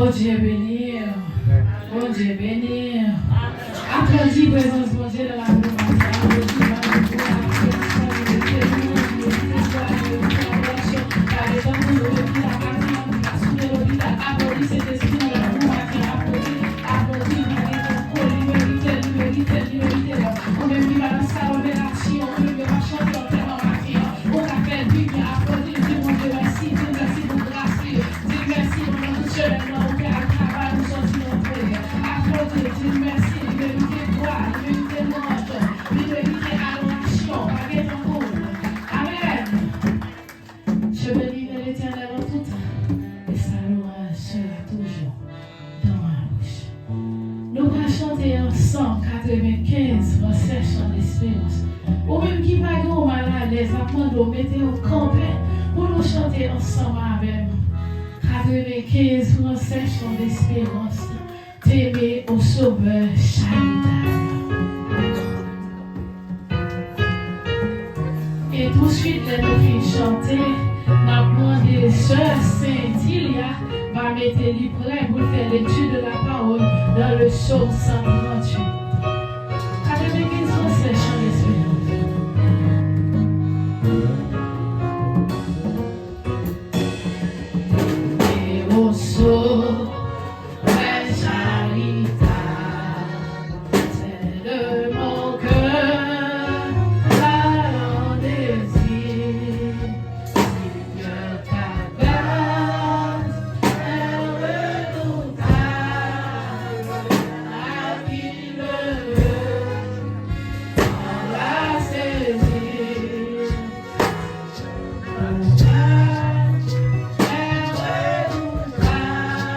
Dieu béni. Bon Dieu béni. Applaudis présence bon Dieu dans la rue. Ensemble, 95, français, chant d'espérance. Ou même qui pas de malade, les amants mettez au campé pour nous chanter ensemble avec nous. 95, français, chant d'espérance. T'aimer au sauveur charitable. Et tout de suite, les nous filles chanter, n'a demandé Sœur Saint-Ilia va mettre les prêts pour faire l'étude de la parole dans le psaume 138. 95 c'est chant d'espérance. Et au sauveur charitable, c'est de mon cœur la désir. Seigneur, ta grâce est redoutable, à qui le veut, on la saisit. Ta grâce est redoutable,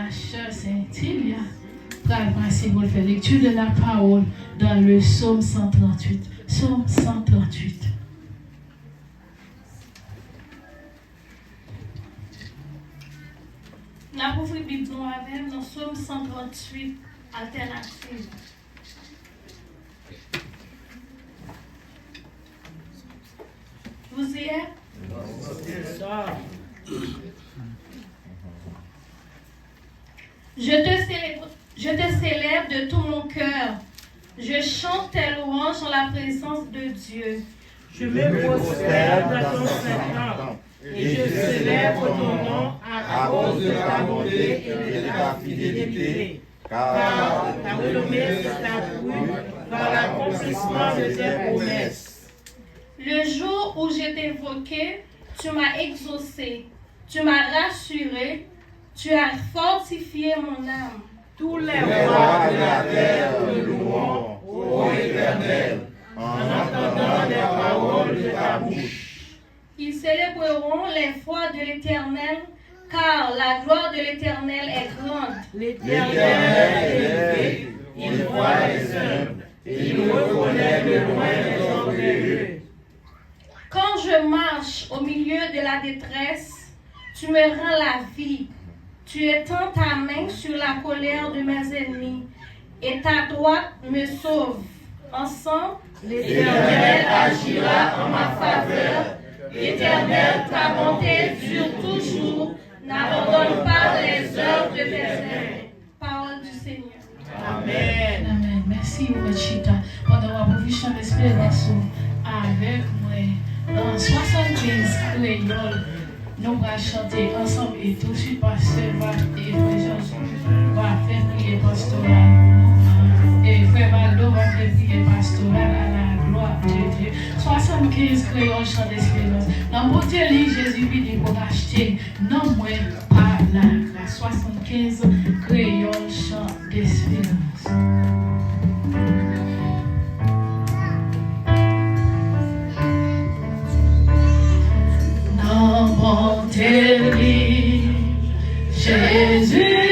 la sœur Saint-Ilia pour passer pour faire lecture de la parole dans le psaume 138. Psaume 138. Nous avons ouvert la Bible avec dans psaume 138, alternative. Vous y êtes? Je te célèbre de tout mon cœur. Je chante tes louanges en la présence de Dieu. Je me prosterne dans ton saint et je célèbre ton nom à cause de ta bonté et de ta fidélité. Car ta renommée s'est accrue par l'accomplissement de tes promesses. Le jour où je t'ai invoqué, tu m'as exaucé, tu m'as rassuré, tu as fortifié mon âme. Tous les rois de la terre te loueront, ô Éternel, en entendant les paroles de ta bouche. Ils célébreront les voies de l'Éternel, car la gloire de l'Éternel est grande. L'Éternel est élevé, il voit les humbles, et il reconnaît de loin les orgueilleux. Quand je marche au milieu de la détresse, tu me rends la vie. Tu étends ta main sur la colère de mes ennemis, et ta droite me sauve. Ensemble, l'Éternel agira en ma faveur. L'Éternel, ta bonté dure toujours. N'abandonne pas les œuvres de tes mains. Parole du Seigneur. Amen. Amen. Merci, Ouachita. Pendant la provision d'espérance avec moi, dans 75 créoles, nous allons chanter ensemble et tout de suite, Pasteur et Frère va faire prier pastorale. Et Frère Valdo va faire prier pastorale à la gloire de Dieu. 75 créoles chant d'espérance. Dans mon télé, Jésus vit pour acheter. Non, moi, pas la 75 créoles chant d'espérance. Dans mon télé, Jésus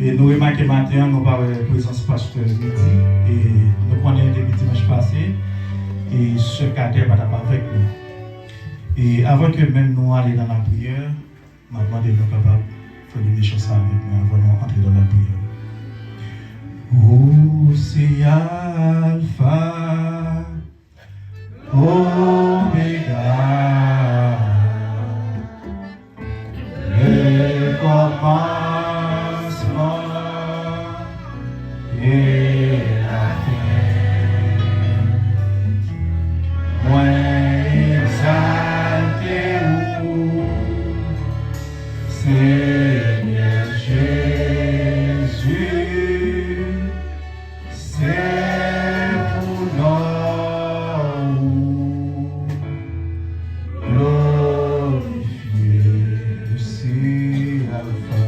Et nous remarquons matin, nous parlons de la présence pasteur midi. Et nous prenons depuis dimanche passé. Et ce cadre va être avec nous. Et avant que même nous allions dans la prière, maintenant, nous sommes capables de faire des choses avec nous avant de entrer dans la prière. Oh, c'est Alpha, Omega, le commencement et la fin. Moi, exalté ou Seigneur Jésus, c'est pour nous glorifier, c'est Alpha,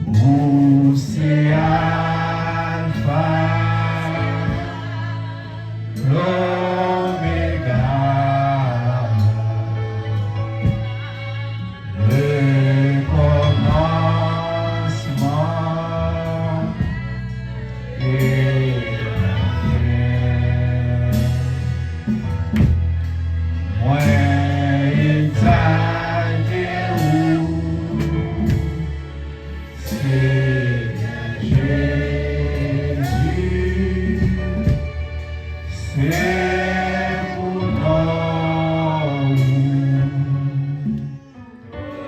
ou c'est Alpha, l'Oméga, le commencement et la fin. Moi, exalté ou Seigneur Jésus, c'est pour nous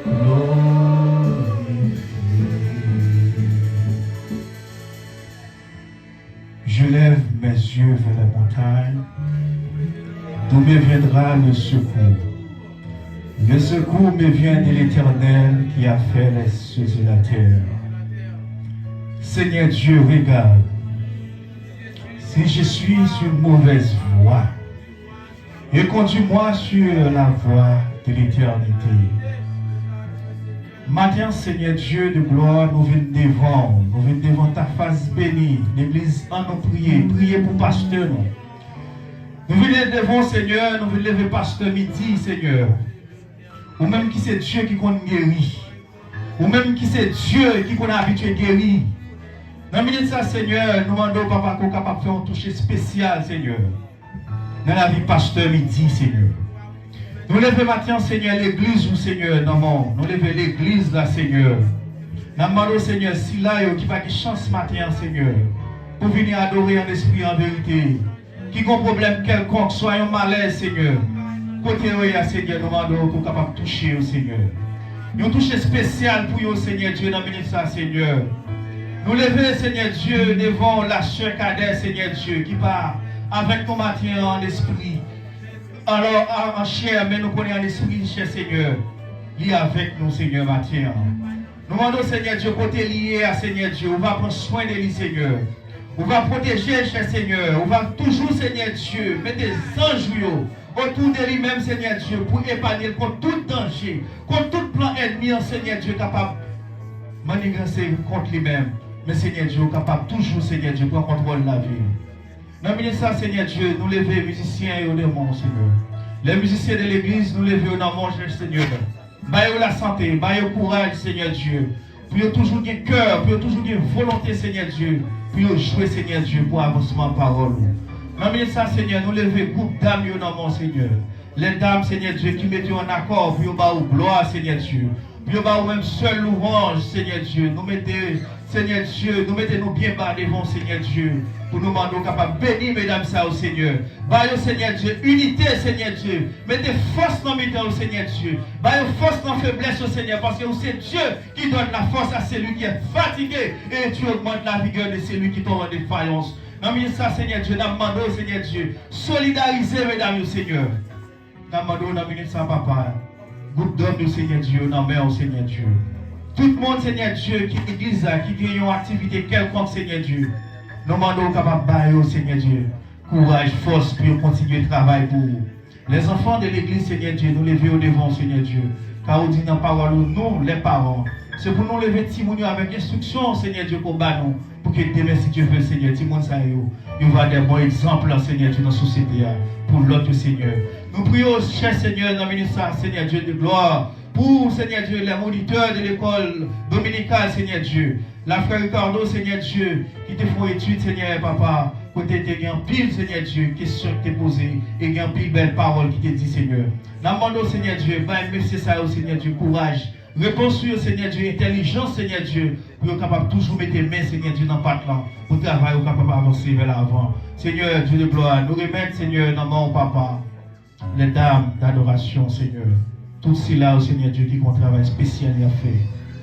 glorifier. Je lève mes yeux vers la montagne, d'où me viendra le secours. Le secours me vient de l'Éternel qui a fait les cieux et la terre. Seigneur Dieu, regarde, si je suis sur une mauvaise voie, et conduis-moi sur la voie de l'éternité. Matin, Seigneur Dieu de gloire, nous venons devant ta face bénie. L'église en nous prier pour pasteur nous. Nous venons devant Seigneur, nous venons lever pasteur midi, Seigneur. Ou même qui c'est Dieu qui compte guérir. Ou même qui c'est Dieu qui compte habitué guérir. Dans le milieu de ça, Seigneur, nous demandons papa qu'on est capable de faire un toucher spécial, Seigneur. Dans la vie pasteur midi, Seigneur. Nous levons maintenant, Seigneur, l'église, Seigneur, dans le monde. Nous levons l'église, là, Seigneur. Nous demandons, Seigneur, si là, il n'y a pas de chance matin, Seigneur, pour venir adorer en esprit, en vérité. Qui a un problème quelconque, soit un malaise, Seigneur. Côté où Seigneur, nous demandons qu'on est capable de toucher, au Seigneur. Nous toucher spécial pour vous, Seigneur Dieu, dans le ministère, Seigneur. Nous levons, Seigneur Dieu, devant la sœur cadet, Seigneur Dieu, qui part avec nous matin en esprit. Alors, en chair, mais nous connaissons en esprit, cher Seigneur. Lié avec nous, Seigneur, matin. Nous demandons, Seigneur Dieu, côté lié à Seigneur Dieu, on va prendre soin de lui, Seigneur. On va protéger, cher Seigneur. On va toujours, Seigneur Dieu, mettre des anges autour de lui-même, Seigneur Dieu, pour épargner contre tout danger, contre tout plan ennemi, Seigneur Dieu, capable de manigancer contre lui-même. Mais Seigneur Dieu, capable toujours, Seigneur Dieu, pour contrôler la vie. Dans le ministère, Seigneur Dieu, nous levons les musiciens et au démon, Seigneur. Les musiciens de l'église, nous levons au nom de Seigneur. Baillez la santé, baillez le courage, Seigneur Dieu. Pour toujours un cœur, pour toujours une volonté, Seigneur Dieu. Pour jouer, Seigneur Dieu, pour avancement de parole. Dans le ministère, Seigneur, nous levons groupe d'âmes au nom de Seigneur. Les dames, Seigneur Dieu, qui mettent en accord pour vous gloire, Seigneur Dieu. Pour vous même seul louange, Seigneur Dieu. Nous mettez, Seigneur Dieu, nous mettez-nous bien bas devant, Seigneur Dieu. Pour nous demander capable de bénir, mesdames, ça au Seigneur. Baillez, Seigneur Dieu, unité, Seigneur Dieu. Mettez force dans le temps, Seigneur Dieu. Baillez force dans la faiblesse, au Seigneur, parce que c'est Dieu qui donne la force à celui qui est fatigué. Et Dieu augmente la vigueur de celui qui tombe en défaillance. Dans le ça, Seigneur Dieu, nous demandons, Seigneur Dieu, solidariser, mesdames, Seigneur. Nous demandons, dans le ça, papa. Groupe d'hommes du Seigneur Dieu, dans le Seigneur Dieu. Tout le monde, Seigneur Dieu, qui est église, qui a une activité quelconque, Seigneur Dieu. Nous demandons capable de bailler au Seigneur Dieu. Courage, force pour continuer le travail pour vous. Les enfants de l'église, Seigneur Dieu, nous lever au devant, Seigneur Dieu. Car on dit dans la parole, nous, les parents, c'est pour nous lever Timoun avec instruction, Seigneur Dieu, pour nous. Pour que demain, si Dieu veut, Seigneur, Timoun, ça il va des bons exemples, Seigneur Dieu, dans la société, pour l'autre, Seigneur. Nous prions, cher Seigneur, dans le ministère, Seigneur Dieu de gloire, Pour, Seigneur Dieu, les moniteurs de l'école dominicale, Seigneur Dieu. La frère Ricardo, Seigneur Dieu, qui te font étude, Seigneur Papa. Côté te gagne pile, Seigneur Dieu, question que tu posée et gagne pile belle parole qui te dit, Seigneur. Nous demandons, Seigneur Dieu, merci ça, Seigneur Dieu, courage. Réponse sur Seigneur Dieu, intelligence, Seigneur Dieu, pour être capable de toujours mettre tes mains, Seigneur Dieu, dans le patin, pour travailler, capable d'avancer vers l'avant. Seigneur, Dieu de gloire, nous remettre, Seigneur, dans mon papa, les dames d'adoration, Seigneur. Tout cela, Seigneur Dieu, qui ont un travail spécial à faire.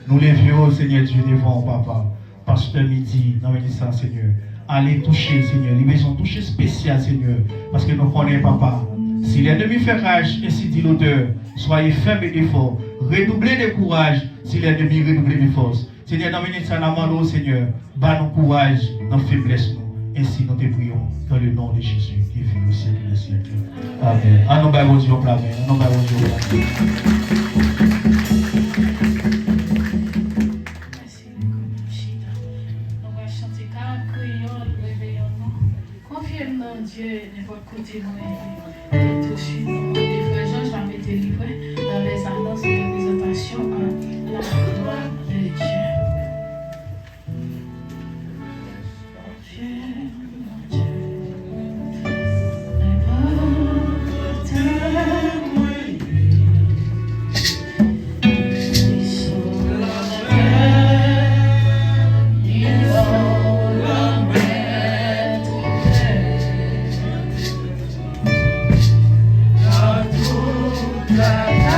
Nous les vieux, Seigneur Dieu, devant papa. Pasteur Midi, dans le ça, Seigneur. Allez toucher, Seigneur. Les maisons toucher spécial, Seigneur. Parce que nous connaissons, papa. Si l'ennemi fait rage, ainsi dit l'auteur, soyez fermes et forts. Redoublez de courage si l'ennemi redoublez de force. Seigneur, dans le ça, nous demandons, Seigneur, bas nos courage, nos faiblesses, nous. Ainsi, nous te prions dans le nom de Jésus qui vit au siècle des siècles. Amen. En nom de Dieu, Amen. En nom de Dieu, Dieu, n'importe côté nous toucher nous. Les frères Jean, j'avais été livré dans les annonces de présentation à la gloire de Dieu. La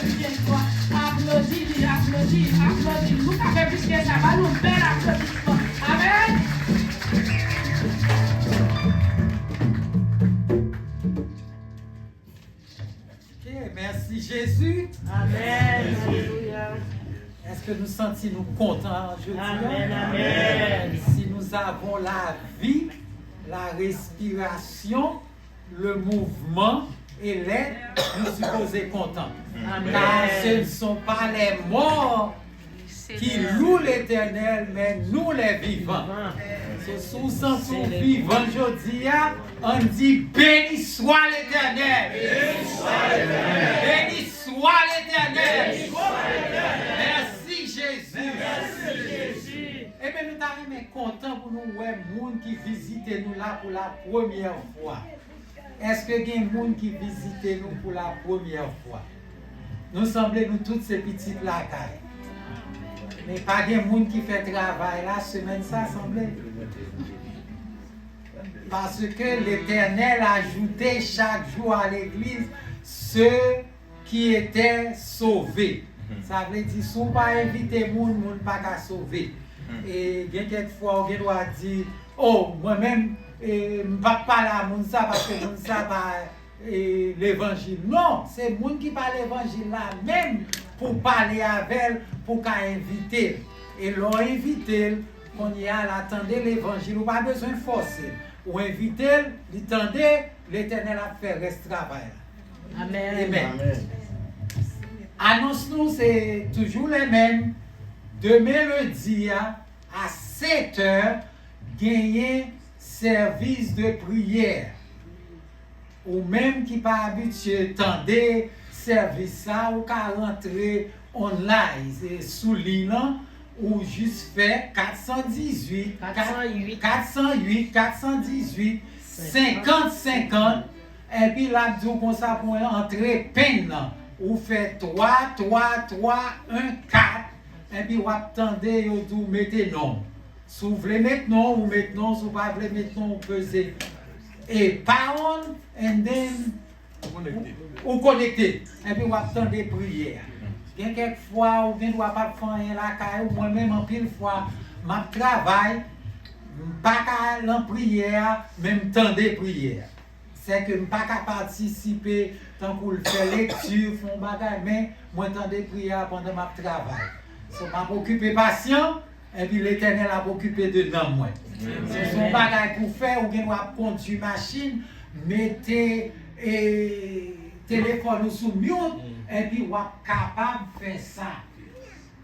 deuxième fois. Applaudis, applaudis, applaudis. Nous avons plus que ça va nous bel applaudissement. Amen. Ok, merci Jésus. Amen. Alléluia. Est-ce que nous sentons-nous contents aujourd'hui? Amen. Amen. Si nous avons la vie, la respiration, le mouvement et l'aide, nous supposons contents. Amen. Car ce ne sont pas les morts qui louent l'Éternel, mais nous les vivants. Sous son vivant aujourd'hui, on dit béni soit l'Éternel. Béni soit l'Éternel. Merci Jésus. Et bien nous sommes contents pour nous voir les gens qui visitent nous là pour la première fois. Est-ce que il y a des gens qui visitent nous pour la première fois? Nous semblons nous toutes ces petites lacailles. Mais pas de gens qui fait travail la semaine ça semblait. Parce que l'Éternel a ajouté chaque jour à l'église ceux qui étaient sauvés. Ça veut dire si on ne pas inviter les gens, les gens ne pas sauver. Et quelquefois on doit dire oh moi-même je ne vais pas parler à les gens parce que les gens pas l'évangile. Non, c'est les gens qui parlent l'évangile là même pour parler avec elle, pour inviter. Et l'on invité, qu'on y a l'attendez l'évangile, ou pas besoin de forcer. Ou inviter, l'attendez, l'Éternel a fait reste travail. Amen. Amen. Annonce-nous, c'est toujours les mêmes. Demain lundi à 7h, gagner service de prière. Ou même qui pas habitué, attendez service ça, ou qu'à rentrer online, c'est sous l'île, ou juste fait 418, 50, 50, et puis là, comme ça, pour entrer peine, ou fait 3, 1, 4, et puis vous attendez, vous mettez non. Si vous voulez mettre non, vous mettez non, si vous ne voulez pas mettre non, vous pesez. Et pound, and then, ou connecté. Et puis vous attendez prière. Quelquefois, ou bien pas faire la caille, ou moi-même en pile fois, je travaille, pas qu'à prière, même temps de prière. C'est que je ne pas qu'à participer tant qu'on fait lecture, font bagage, mais moi temps de prière pendant ma travail. So, je m'occuper patient, et puis l'Éternel a occupé dedans moi. C'est son bagage pour faire, ou bien conduire machine, mettez téléphone sous mute, et puis vous êtes capable de faire ça.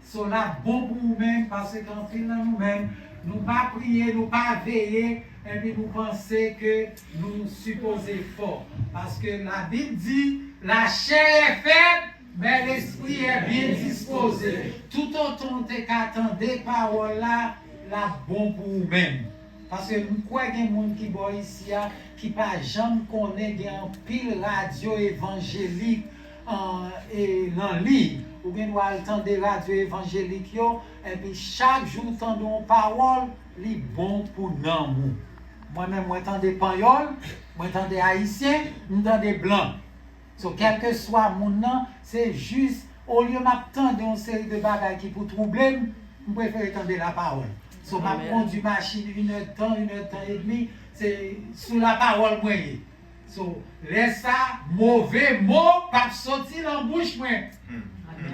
C'est là bon pour nous-mêmes, parce qu'en fait, nous-mêmes, nous ne pas prier, nous ne pas veiller, et puis nous pensons que nous supposons fort. Parce que la Bible dit, la chair est faible, mais l'esprit est bien disposé. Tout autant que attendez paroles là, la bon pour nous-mêmes. Parce que nous croyons qu'il y a des gens qui sont ici, qui ne jamais connaissent un pile radio évangélique et dans le livre. Ou bien nous entendons des radios évangéliques, et puis chaque jour, nous entendons une parole, qui est bon pour nous. Moi-même, je entends des Pagnols, je entends des Haïtiens, je entends des Blancs. So, quel que soit mon nom, c'est juste, au lieu de m'attendre une série de bagages qui pour troubler, je préfère entendre la parole. So, je conduis machine 1 heure de temps, 1 heure de temps et demi, c'est sous la parole moyenne. So, laisse ça, mauvais mot, pas sortir dans la bouche.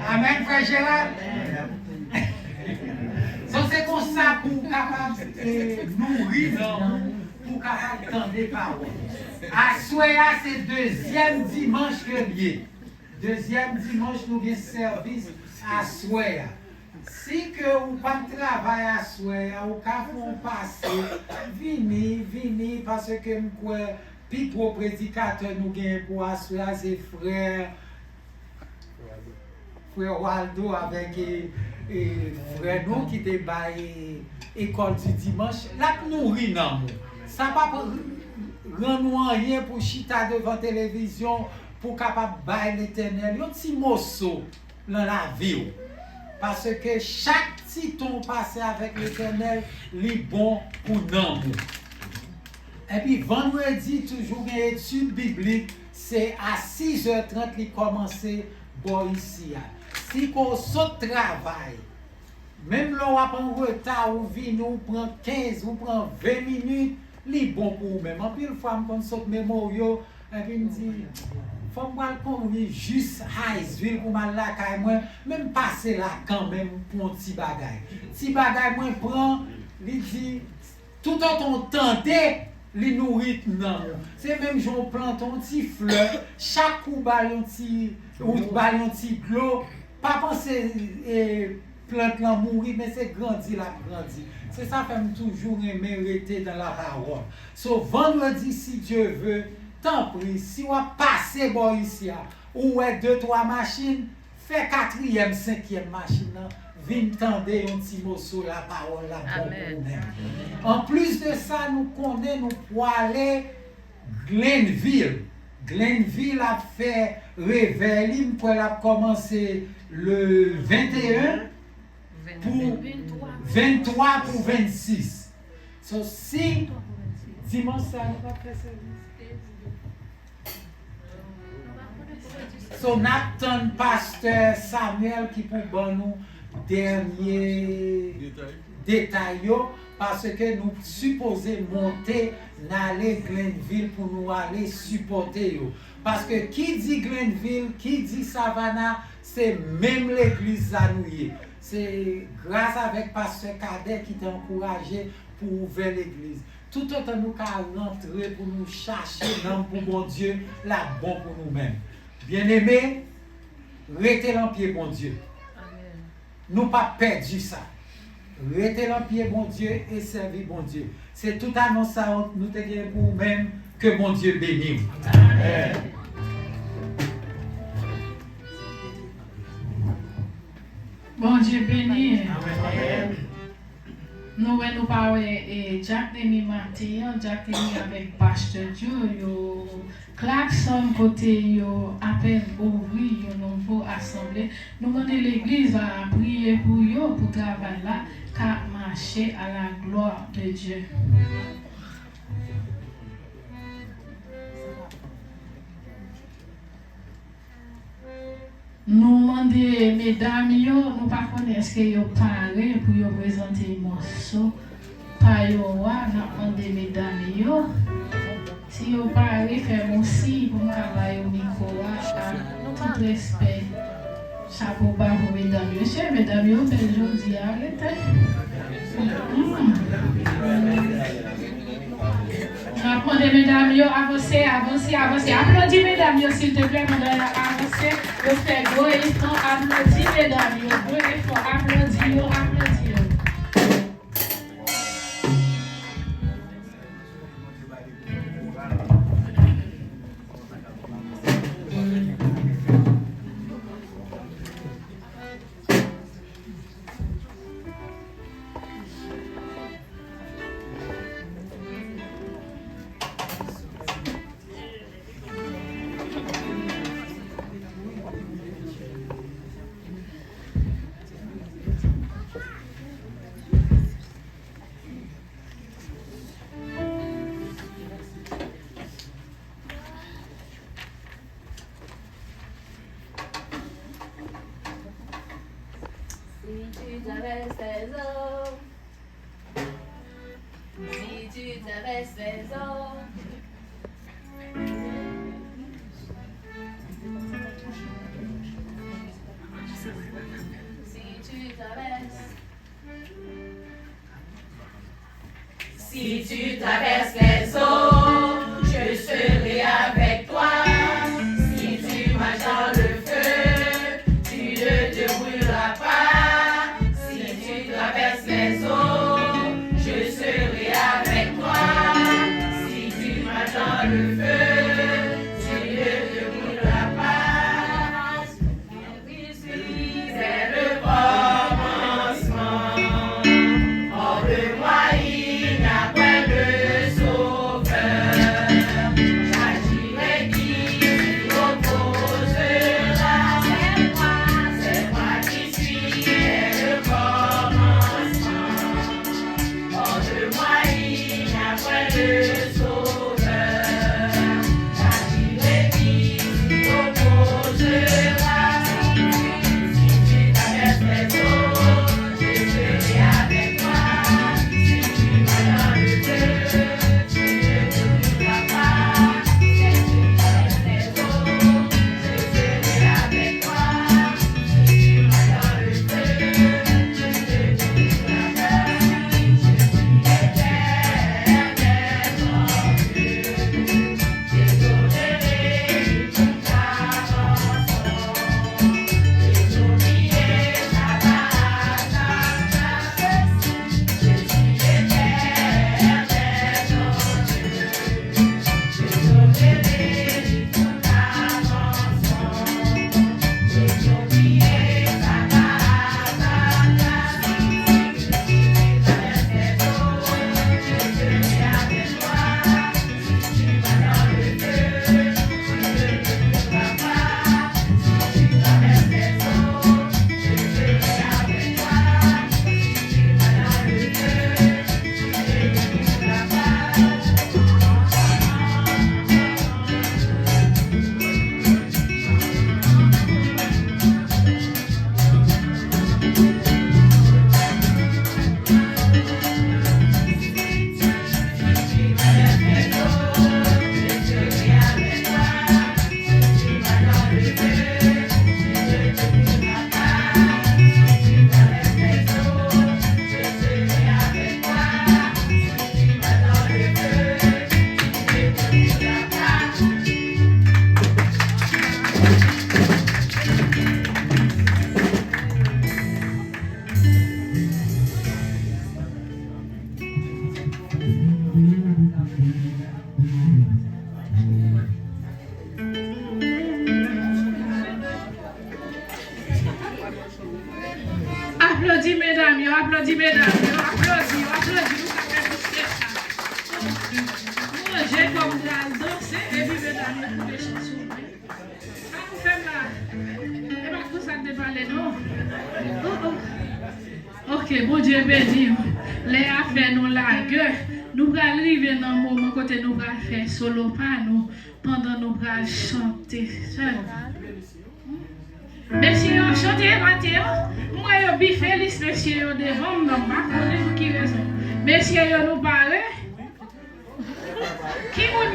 Amen, frère Gérard. So, c'est comme ça pour capable nourrir, pour capable d'entendre des paroles. À Soya, c'est deuxième dimanche que lié. Deuxième dimanche, nous avons service à Soya. Si que vous pas travail à Soya, ou qu'à font passer, venez, parce que nous plus trop prédicateur nous gagnons pour Soya, c'est frère Waldo avec frère nous qui débat école du dimanche. Là, nous nourrit. Ça ne va pas rendre rien pour chita devant la télévision, pour capable bailler l'Éternel. Il y a un petit morceau dans la vie. Parce que chaque petit ton passé avec l'Éternel, est bon pour nous. Et puis vendredi, toujours une étude biblique, c'est à 6h30 qu'il commence bon ici. Si qu'on saute travail, même là, on va en retard, ou vient, ou prend 15, ou prend 20 minutes, c'est bon pour vous-même. En plus, une fois, on saute mémoire, et puis me dit, faut que je juste Highsville pour mal là, même passer là quand même pour un petit bagage. Petit bagage, moi, prend, il dit, tout en ton temps, les nourrit non. C'est même j'en plante un petit fleur, chaque coup ballon petit ou ballon petit clos, pas penser plante là mourir mais c'est grandi la grandi. C'est ça fait toujours aimer rester dans la parole. So vendredi si Dieu veut, tant pis si on passer bon ici ou 2-3 machines, fait 4e, 5e machine là. Vin tendre un petit mot sur la parole la bonne. En plus de ça, nous connaissons, nous pour aller Glenville. Glenville a fait réveil, pour elle a commencé le 21 pour 23 pour 26. So, si dimanche ça nous va faire service. So, Nathan Pasteur Samuel qui pour nous dernier détail parce que nous supposons monter d'aller Glenville pour nous aller supporter parce que qui dit Glenville, qui dit Savannah, c'est même l'église Zanouye. C'est grâce avec pasteur Cadet qui t'a encouragé pour ouvrir l'église. Tout autant nous qu'à rentrer pour nous chercher non pour bon Dieu, la bon pour nous-mêmes. Bien-aimés, restez en pied bon Dieu. Nous pas perdu ça. Restez en pied, bon Dieu, et servir bon Dieu. C'est tout annonce ça, nous te disons pour nous-mêmes que bon Dieu bénisse. Amen. Bon Dieu béni. Amen. Nous parlons de Jack Demi matin, Jack Demi avec Pasteur Dieu, yo klaxon côté yo appel ouvri yo nouveau assemblée. Nous demandons l'église à prier pour yo pour travailler là, car marcher à la gloire de Dieu. Nous demandons, mesdames, nous ne connaissons pas ce que vous parlez pour vous présenter un morceau. Par vous, nous demandons, mesdames, si vous parlez, faites aussi pour travailler au micro, à tout respect. Chapeau bas pour mesdames. Monsieur, mesdames, vous faites aujourd'hui, arrêtez. Apprenez mesdames, avancez. Applaudis mesdames, s'il te plaît, avancez. Vous faites gros effort, applaudis mesdames, gros effort, applaudis. Si tu traverses les eaux, je serai avec toi. Si tu marches dans le feu, tu ne te brûleras pas. Si tu traverses les eaux, je serai avec toi. Si tu marches dans le feu, tu ne te brûleras pas. C'est le commencement. Hors de moi, il n'y a point de saut. Applaudis mesdames, applaudis mesdames, applaudis, applaudis, nous avons fait ça. Manger comme la danser et puis mesdames, nous pouvez chanson. Quand nous faisons là, et pas tout ça de parler, non? Ok, bon Dieu béni. Les affaires nous larguent. Nous allons arriver dans un moment côté nous allons faire solo pas nous pendant nous allons chanter seul. Messieurs, chantez matin. Moi, je suis félix, messieurs, devant moi. Je ne sais qui raison. Messieurs, nous parlons.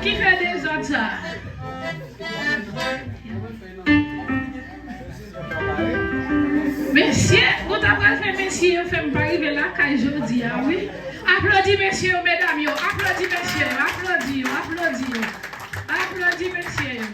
Qui fait des autres ça? Messieurs, vous avez fait messieurs, vous faites pas arriver là quand je dis, ah oui. Applaudis messieurs, mesdames, applaudis messieurs, applaudis, applaudis. Applaudis messieurs.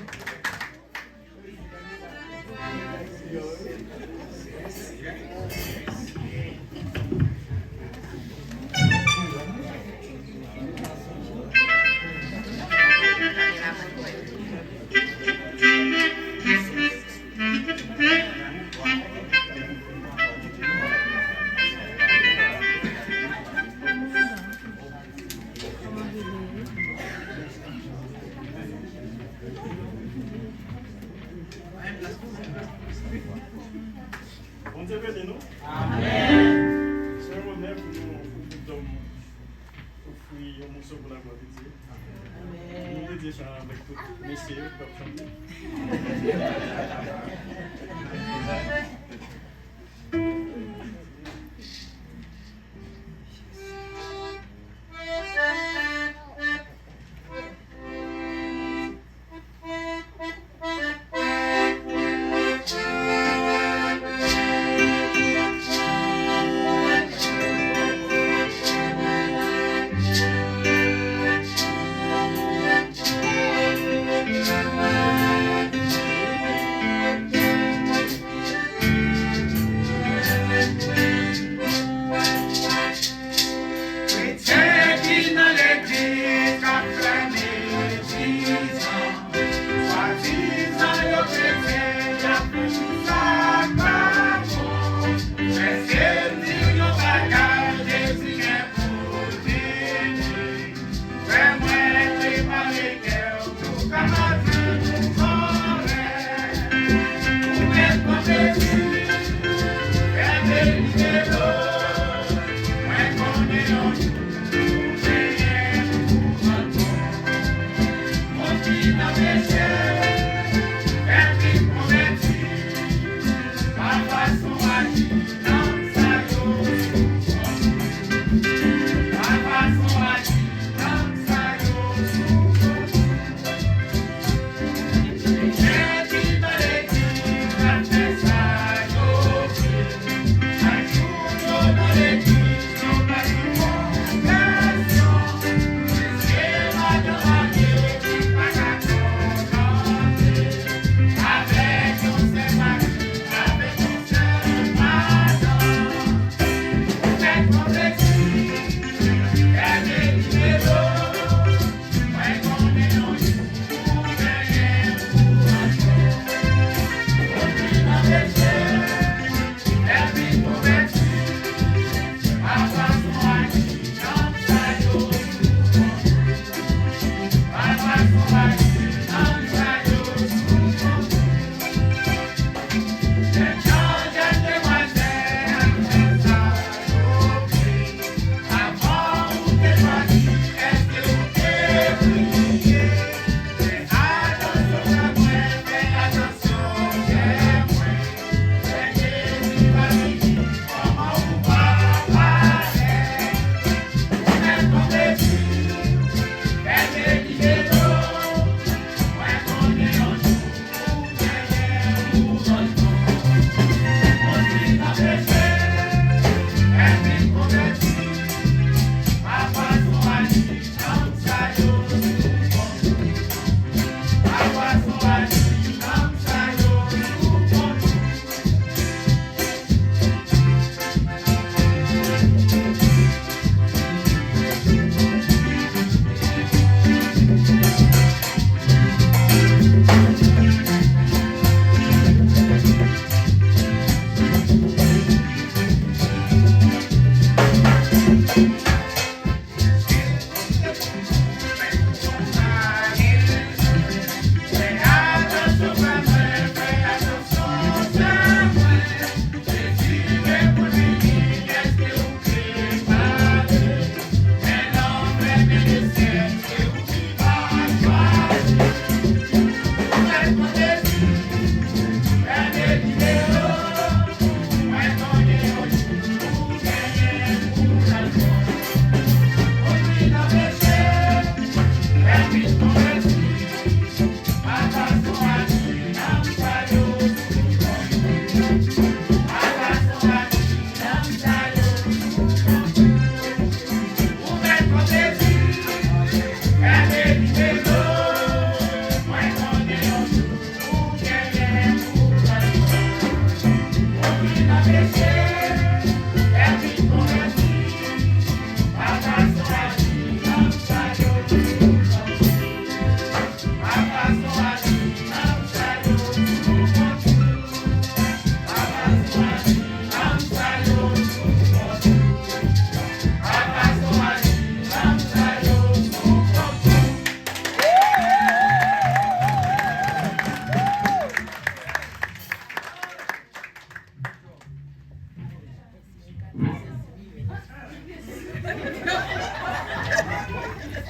On te bénit, nous. Amen. C'est un honneur pour nous offrir un morceau pour la gloire de Dieu. Amen. Nous disons avec tous les messieurs qui peuvent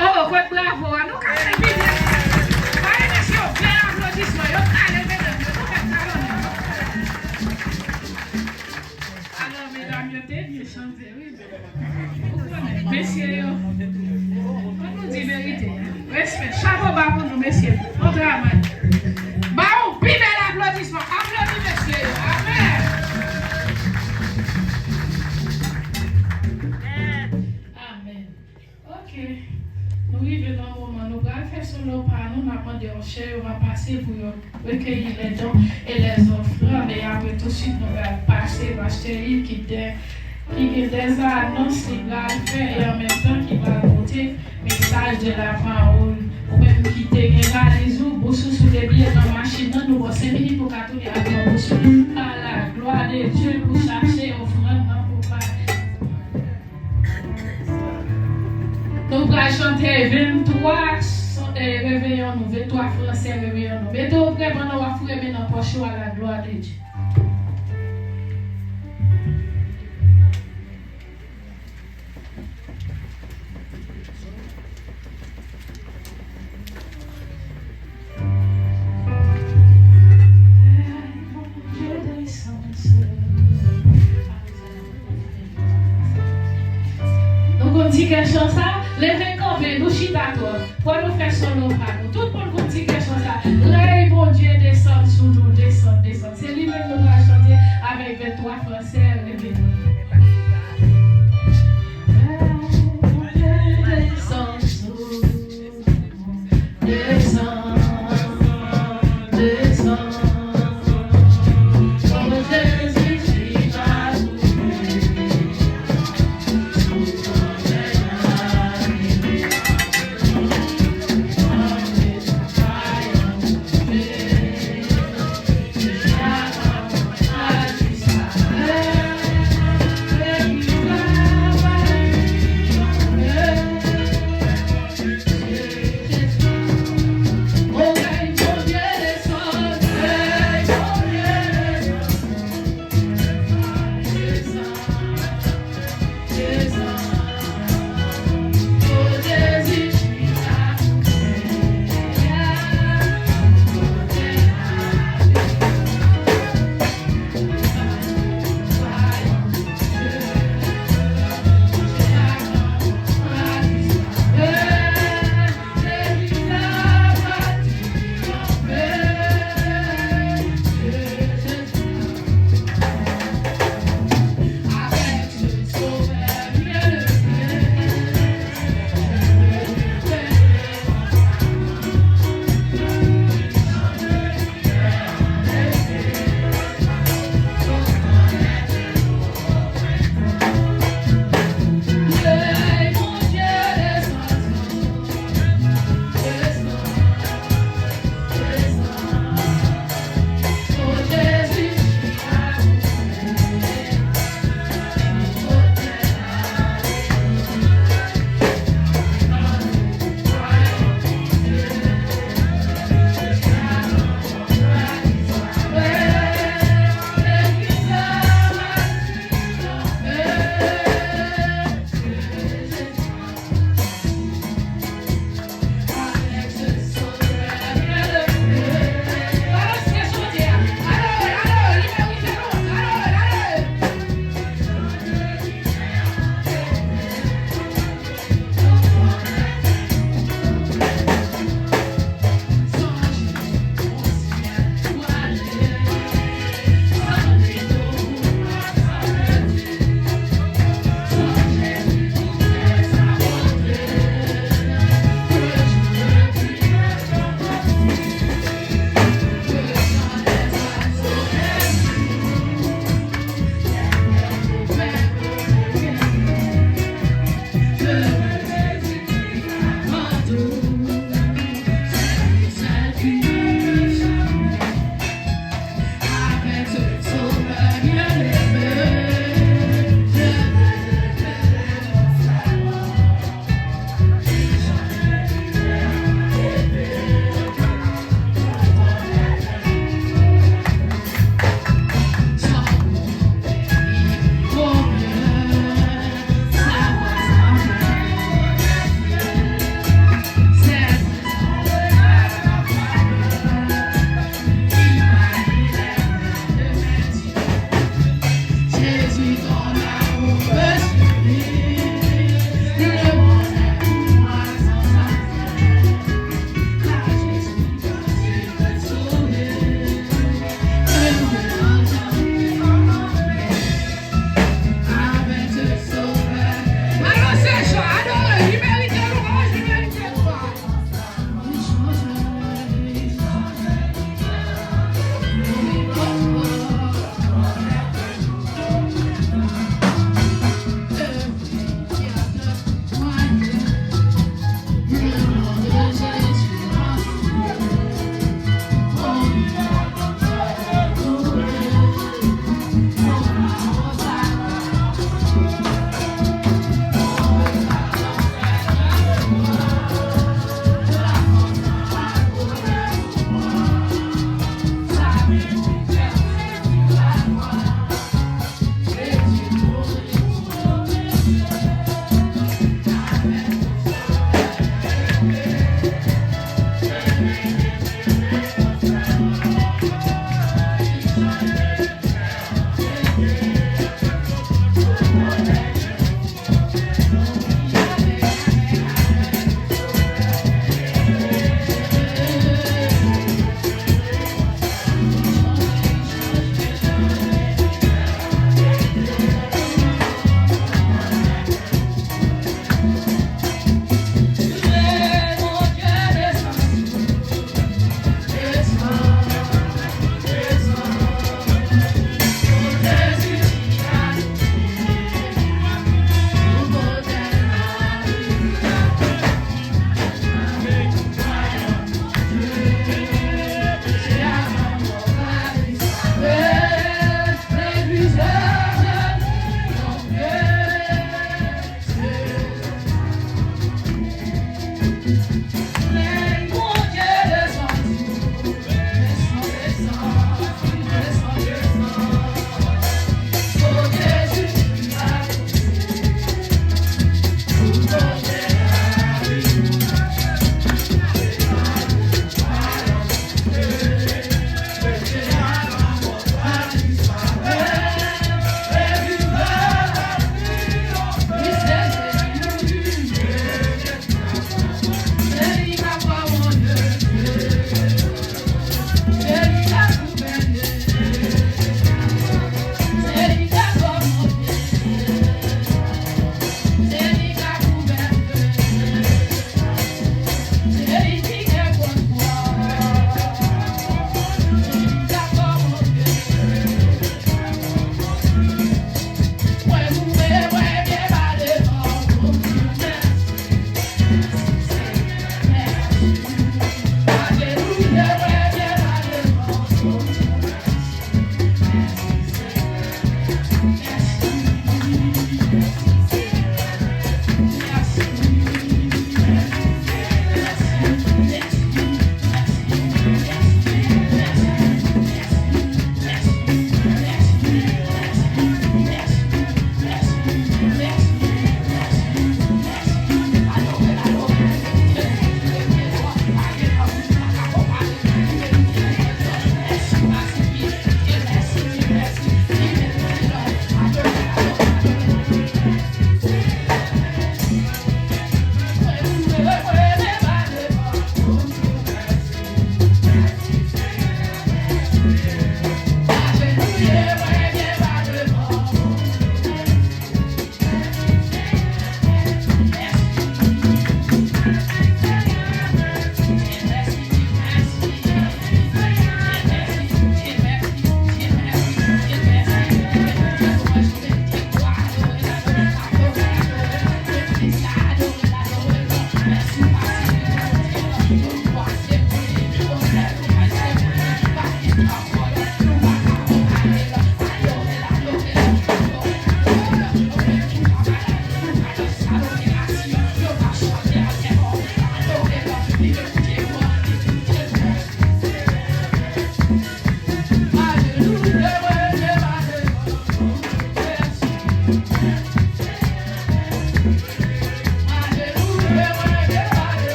Oh, quoi bravo, nous calme bien. Allez, monsieur, bien applaudissement, yo calme mesdames, yo alors, mesdames, yo t'es bien chanté, oui. Messieurs, on nous dit vérité. Respect, chapeau bas pour nous, messieurs. On travaille. Bah, on plus bel applaudissement. Applaudis, messieurs. Amen. Amen. Ok. Nous vivons dans un moment, nous allons faire sur nos pas, nous n'avons des recherches, on va passer pour recueillir les dons et les offrandes. Et après tout de suite, nous allons passer, Pasteur qui a des annonces qu'il va faire et en même temps qui va apporter le message de la parole. Ou même qui te regarde les jours, sous les billets dans la machine, nous avons 5 minutes pour qu'à à la gloire de Dieu pour chercher offrande pour pas. Nous allons chanter 23 réveillons nous, 23 français réveillons nous. Mais tout près, pendant qu'on va fouiller dans le poche à la gloire de Dieu. Nous avons dit quelque chose ça, levez camper, nous chita toi, pour nous faire son nom par nous. Tout le monde dit quelque chose ça, l'œil bon Dieu descend sous nous, descend. C'est lui-même nous va chanter avec 23 français, levez nous. Descend sous nous, descend. Yeah.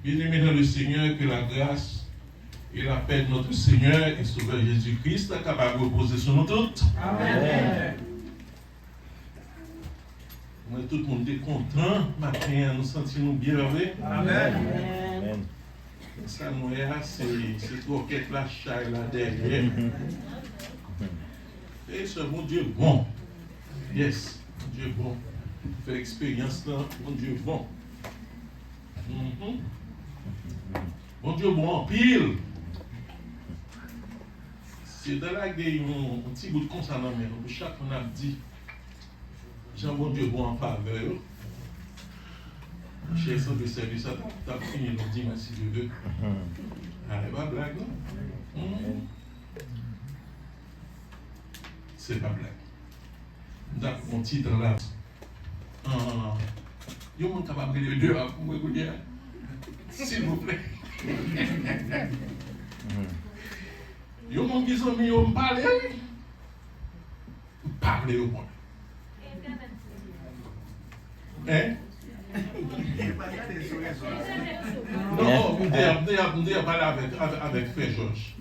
Bien-aimés dans le Seigneur, que la grâce et la paix de notre Seigneur et Sauveur Jésus-Christ soit capable de reposer sur nous toutes. Amen. Moi, tout le monde est content, matin, nous sentions bien avec. Amen. Amen. Ça nous est c'est roquette la chaille là derrière. Et ce bon Dieu bon. Yes, bon Dieu bon. Fait expérience là, bon Dieu bon. Bon Dieu bon en pile. C'est dans la gueule un petit bout de constat dans mais chaque on a dit Jean bon Dieu bon en faveur. Chez ça de service, tu as fini le dimanche si je veux. Allez, pas blague, non? C'est pas blague. D'accord, mon titre là. Il y a un monde capable de le deux à vous dire. S'il vous plaît. Il y a un monde qui sont mis au parler. Parler au monde. Hein? Non, on a parlé avec Frère Georges.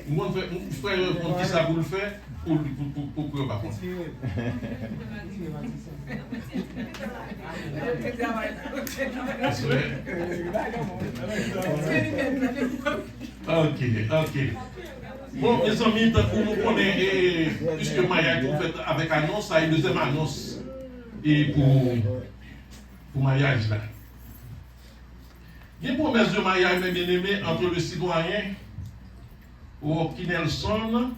Mon frère, qui ça vous le faire pour que vous ne pas. Ok. Bon, mes amis, tant que nous connaissons, puisque Maya fait avec annonce, ça a une deuxième annonce. Et pour mariage là. Il y a une promesse de mariage, mes bien-aimés, entre le citoyen Rocky Nelson,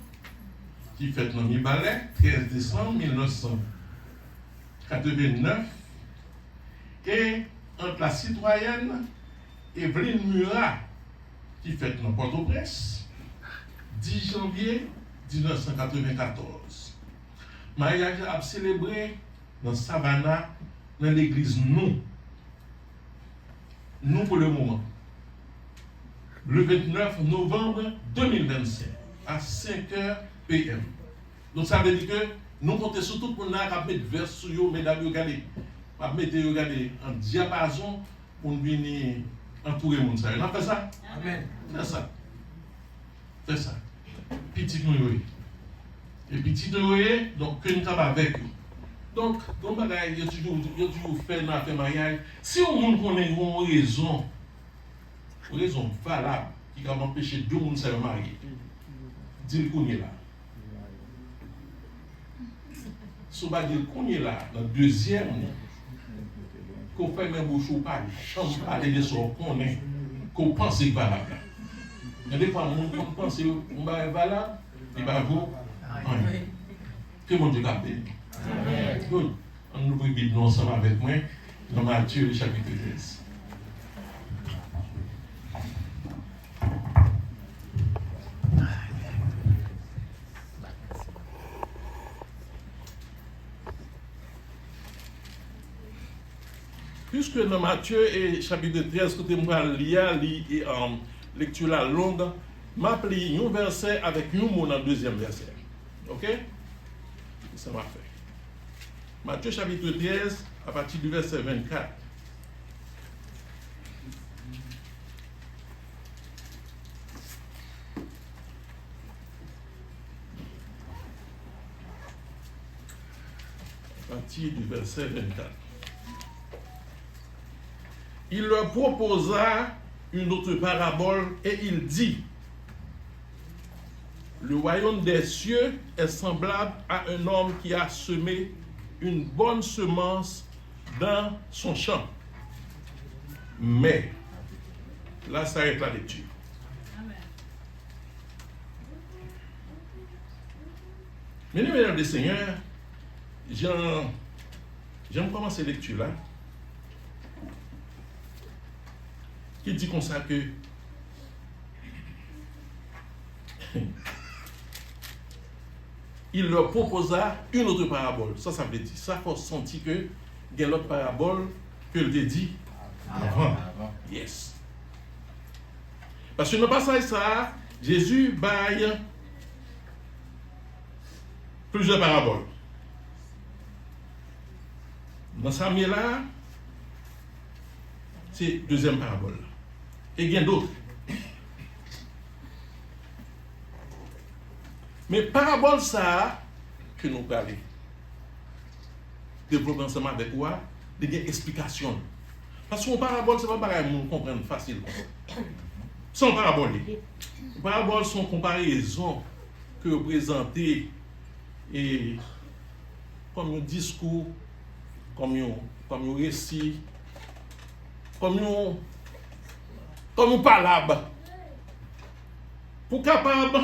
qui fête dans Mibalais, 13 décembre 1989, et entre la citoyenne Evelyne Murat, qui fête dans Port-au-Prince, 10 janvier 1994. Mariage a célébré dans Savannah, dans l'église nous pour le moment, le 29 novembre 2025, à 5h PM. Donc ça veut dire que nous comptons sur tout pour nous mettre vers sur eux, mesdames, regardez, mettre en diapason pour venir entourer le monde. Ça. On a fait ça? Amen. C'est ça. C'est ça. Petit nous. Et petit nous, donc, que nous travaillons avec eux. Donc, comme bagaille, il y a toujours fait dans le mariage. Si on connaît une raison valable qui va empêcher deux personnes de se marier, dis-le qu'on est là. Si on va dire qu'on est là, dans le deuxième, qu'on fait même bouche ou pas, change parler de ce qu'on est, qu'on pense que c'est valable. Et des fois, on pense que c'est valable, et bien vous, que mon Dieu garde. Good. On ouvre la Bible ensemble avec moi dans Matthieu chapitre 13. Puisque dans Matthieu et chapitre 13, côté moi lire lecture la longue, m'a pris un verset avec un mot dans le deuxième verset. OK? Ça m'a fait. Matthieu chapitre 13, à partir du verset 24. À partir du verset 24. Il leur proposa une autre parabole et il dit: le royaume des cieux est semblable à un homme qui a semé une bonne semence dans son champ. Mais, là s'arrête la lecture. Mesdames et Seigneurs, j'aime commencer la lecture là. Qui dit comme ça que il leur proposa une autre parabole. Ça veut dire, ça faut sentir que il y a l'autre parabole que le dit avant. Yes. Parce que dans le passage ça, Jésus baille plusieurs paraboles. Dans ça là, c'est deuxième parabole. Et il y a d'autres. Mais parabole ça que nous parlons, développer ensemble avec quoi, des explications. Parce qu'une parabole, ce n'est pas pareil, nous comprendre facile. Sans parabole. Les paraboles sont comparaisons que vous présentez et comme un discours, comme un récit, comme un palabre. Pour capable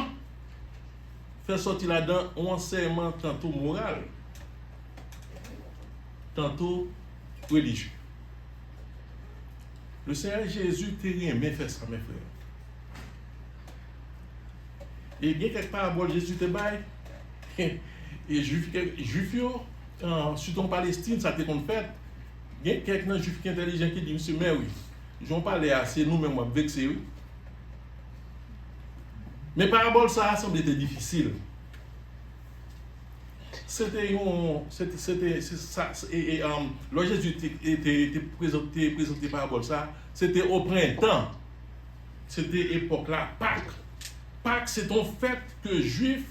faire sortir là-dedans un enseignement tantôt moral, tantôt religieux. Le Seigneur Jésus t'a rien fait ça, mes frères. Et bien quelque paraboles Jésus te baille, et juif, surtout en Palestine, ça t'est qu'on fait. Il y a quelqu'un juif intelligent qui dit, monsieur, mais oui, j'en parlais assez, nous-mêmes, moi, vexé, oui. Mais parabole, ça a semblé difficile. C'était ça. Et lorsque Jésus était présenté parabole, ça, c'était au printemps. C'était époque là, Pâques. Pâques, c'est un fait que juif,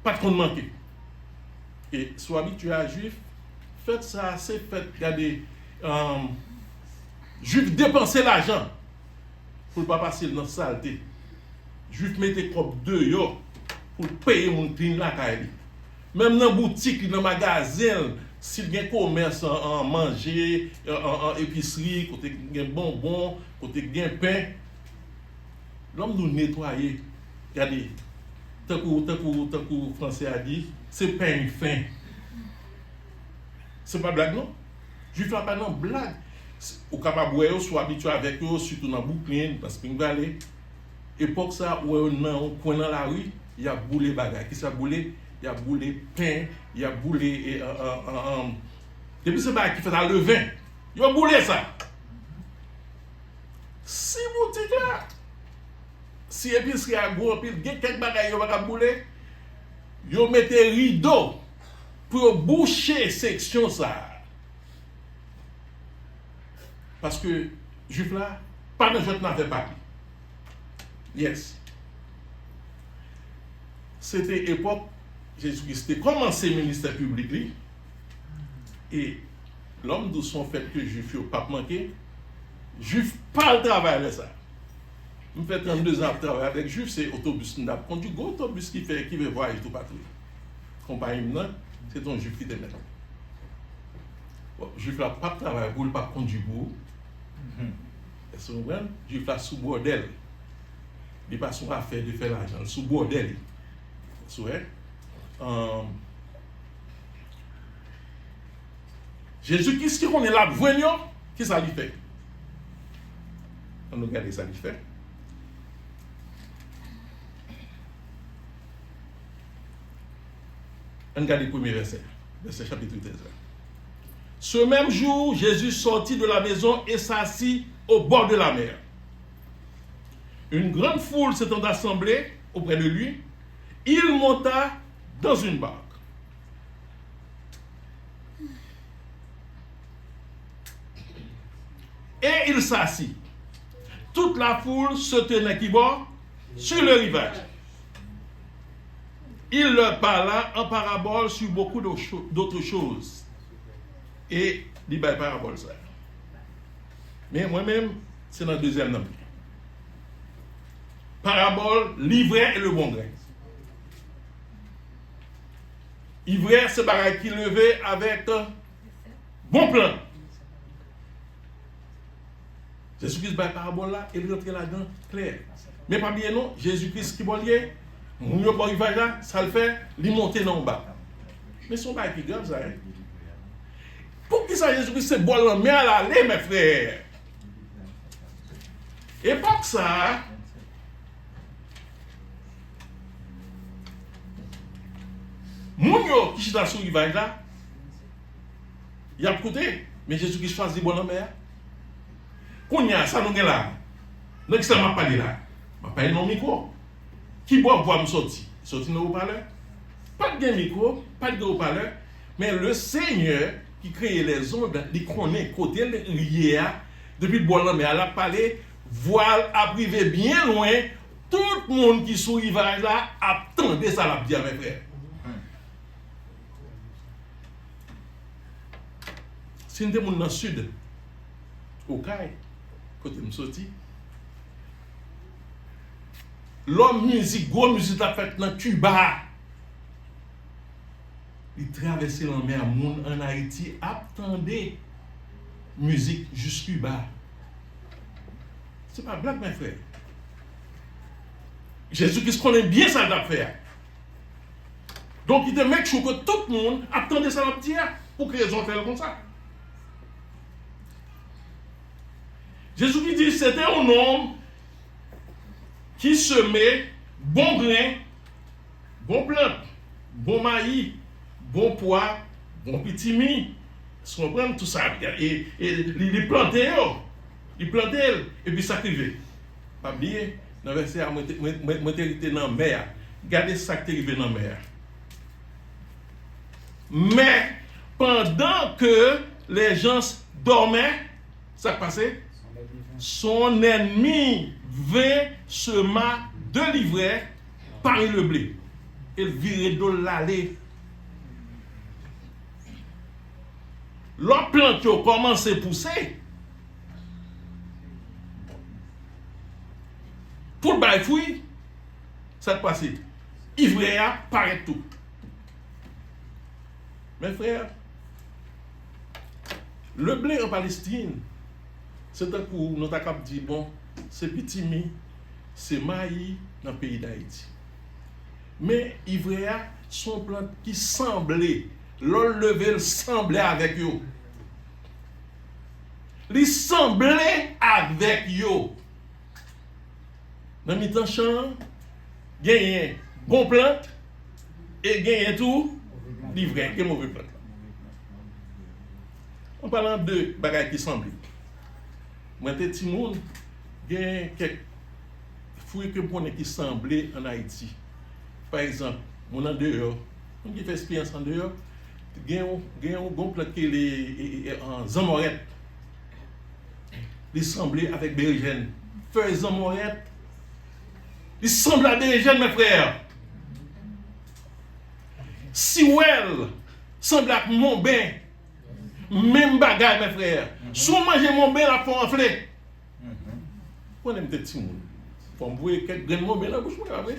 pas de compte manqué. Et soit habitué à juif, faites ça, c'est fait, regardez, juif dépenser l'argent pour ne pas passer dans la saleté. Juif mettez comme deux yo pour payer mon clean la caille. Même dans la boutique, dans le magasin, s'il y a un commerce en manger, en épicerie, côté il y a bonbons, côté il y a pain, l'homme nous nettoyer. Regardez, tant que français a dit, c'est pas une fin. C'est pas blague non? Juif là pas non blague. Ou capable ou soit habitué avec eux surtout dans Brooklyn dans Spring Valley. Époque ça où on coin dans la rue, il y a boulé bagaille. Qui ça boulé? Il y a boulé pain, il y a boulé depuis c'est pas qui fait à levain. Il a boulé ça. Si boutique là. Si épicerie a gros pile, quelques bagaille yo pas boulé. Yo mettez rideau pour boucher section ça. Parce que Juif là, pas de joie n'avait pas. Yes. C'était époque, Jésus-Christ a commencé le ministère public. Lui, et l'homme de son fait que Juif n'a pas manqué, Juif pas le travail avec ça. Je fais 32 ans de travail avec Juif, c'est autobus. On a conduit gros autobus qui veut voyager tout partout. Compagnie, c'est ton Juif qui te met. Bon, Juif n'a pas de travail pour, il n'a pas conduit pour. Est-ce que vous comprenez? Juif là sous bordel. Il n'est pas son affaire de faire l'argent, sous bordel. Jésus-Christ, qui est là, voyons, qui ça lui fait? On nous regarde ça lui fait. On regarde le premier verset, verset chapitre 13. Ce même jour, Jésus sortit de la maison et s'assit au bord de la mer. Une grande foule s'étant assemblée auprès de lui, il monta dans une barque. Et il s'assit. Toute la foule se tenait qui bord sur le rivage. Il leur parla en parabole sur beaucoup d'autres choses. Et il dit parabole ça. Mais moi-même, c'est dans le deuxième nom. Parabole, l'ivraie et le bon grain. Ivraie, c'est pareil qui levait avec bon plan. Jésus-Christ, par parabole là, il rentre là-dedans clair. Mais pas bien non, Jésus-Christ qui va lier, mon yo bon rivage là, ça le fait, il monter dans le bas. Mais son bail qui grave ça. Pour qui ça Jésus-Christ c'est bon là, mais à l'aller mes frères. Et pas que ça, mon yo qui est sur le rivage là, il a côté, mais Jésus-Christ choisit bon la mer. Qu'on y a ça nous là. Donc ça m'a parlé là. M'a parlé dans le micro. Qui boit me sortir? Sortir dans le haut-parleur. Pas de micro, pas de haut-parleur, mais le Seigneur qui crée les ondes, il connaît côté rivière depuis boire la mer, elle a parlé, voile à privé bien loin, tout le monde qui sur rivage là attendait ça la bien mes frères. Si nous sommes dans le sud, au Caille, côté me sorti, l'homme musique, gros musique a fait dans Cuba. Il traversait la mer monde en Haïti, attendait musique jusqu'à Cuba. C'est pas blague, mes frères. Jésus-Christ connaît bien ça d'affaire. Donc il te met chaud que tout le monde attendait ça la dire pour que les gens fassent comme ça. Jésus qui dit c'était un homme qui semait bon grain, bon plante, bon maïs, bon pois, bon petit mi. Vous comprenez tout ça? Et il plantait, et puis ça criait. Pas oublier, dans le verset, moi j'étais dans la mer. Regardez ça qui est arrivé dans la mer. Mais pendant que les gens dormaient, ça passait. Son ennemi vint sema de l'ivraie parmi le blé. Il virait de l'allée. L'autre plante qui a commencé à pousser, pour le bail fouille, ça te passe. Ivraie paraît tout. Mes frères, le blé en Palestine, c'est un coup, nous avons dit, bon, c'est petit mi, c'est maïs dans le pays d'Haïti. Mais ivraie sont plantes qui semblaient, l'enlever semblait avec eux. Ils semblaient avec eux. Dans le mi-temps champ, gagne bon plante et gagne tout, l'ivraie, qui est mauvais plante. En parlant de bagages qui semblent. Moi, j'étais petit monde, il y a quelques fruits que je qui semblaient en Haïti. Par exemple, on en dehors, on qui fait expérience en dehors, il y a un bon plat qui est en zamorette. il semblait avec Bérigène. Faisant Morette, il semble à Bérigène, mes frères. Siwel semble à mon bain. Même bagaille, mes frères. Si on mange mon bain, la font enfler. On aime des petits monde. Faut me voir quelques grains de mon bain dans la bouche, après.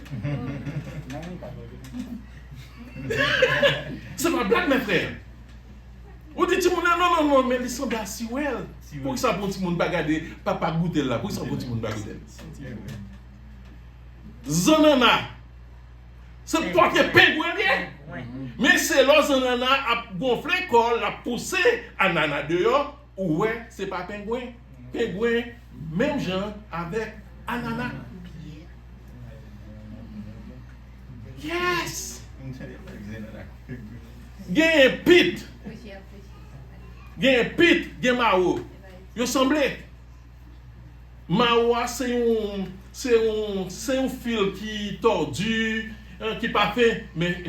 C'est pas blague, mes frères. On dit tout le monde, non, mais ils sont si well. Pour que ça pour tout le monde bagarder, papa goûter là, pour que ça pour tout le monde bagarder. Zanana, c'est pas que pingouin bien. Mais c'est là Zanana a gonflé corps, a poussé Anana dehors. Ouais, c'est pas pingouin. Pingouin, même genre avec Anana. Yes. Gen pit. Gen pit, gen Mao. Yo semblé. Mao c'est un fil qui tordu, qui pas fait, mais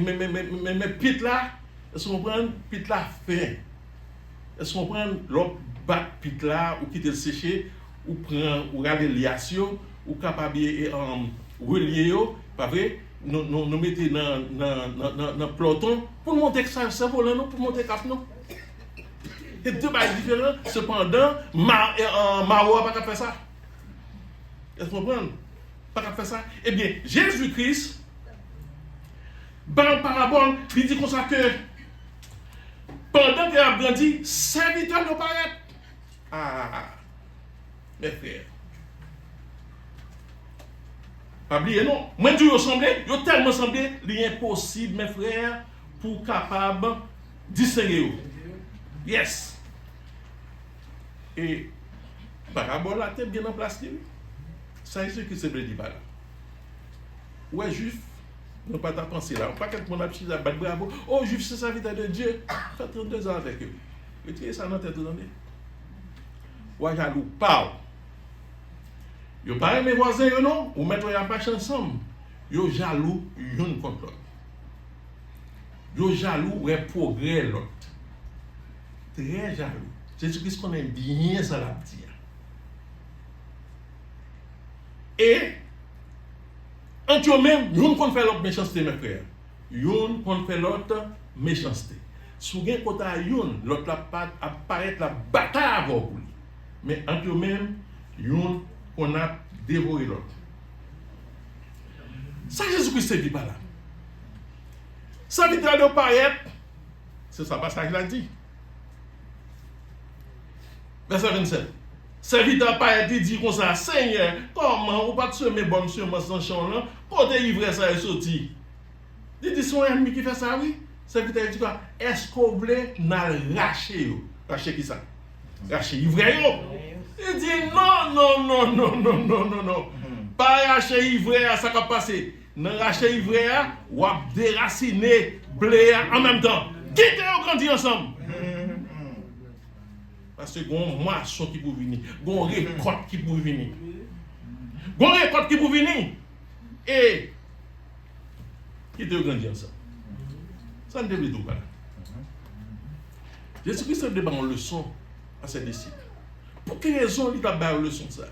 pit là, est-ce qu'on prend pit là fait? Est-ce qu'on prend l'autre bat pit là ou quitter le sécher ou prend ou regarder liation ou capable relier yo, pas vrai? Nous mettons dans peloton pour monter que ça c'est volant non pour monter cap non. C'est deux bails différents. Cependant, Mao pas faire ça. Est-ce que vous comprenez? Pas faire ça. Eh bien, Jésus-Christ, dans la parabole, il dit comme ça que pendant qu'il a grandi, serviteur de paraître. Ah, mes frères. Pas oublier, non. Moi, je ressemblais, je tellement semblé, il est impossible, mes frères, pour capable de distinguer. Yes. Et parabole la tête bien en place. Ça c'est ce que c'est le dit là. Ouais, juif, ne pas ta pensée là. Pas quelqu'un qui a petit battre bravo. Oh, juif, c'est serviteur de Dieu. Fait 32 ans avec eux. Retirez ça dans la tête de l'année. Ouais, jaloux, parle. Yo pas mes voisins, yo non, ou mettre ya pas ensemble. Yo jaloux, yon contre l'autre. Yo jaloux, ouais, progrès l'autre. Très jaloux. Jésus-Christ connaît bien ça la dire. Et entre eux-mêmes, yon qu'on fait l'autre méchanceté, mes frères. Yon qu'on fait l'autre méchanceté. Si vous avez côté yon, l'autre la pas apparaître la bataille avec vous. Mais entre eux-mêmes, yon qu'on a dévoré l'autre. Ça, Jésus-Christ ne vit pas là. Ça vit dans le paraître, c'est ça passage l'a dit. Verset 27. Serviteur paraître dit comme ça, Seigneur, comment ou pas semer bonne semence dans champ là, côté ivraie ça est sorti. Il dit son ennemi qui fait ça, oui. Serviteur dit quoi? Est-ce qu'on voulait n'a racher? Racher qui ça? Racher ivraie. Il dit non. Pas racher ivraie, ça va passer. Dans racher ivraie, ou à déraciner blé en même temps. Quittez au grandi ensemble. Parce que gon moisson qui pour venir, gon récolte qui pour venir. Gon récolte qui pour venir. Et quittez au grandi ensemble. Ça ne devait pas. Jésus-Christ a donné une leçon à ses disciples. Pour quelle raison il a donné une leçon ça?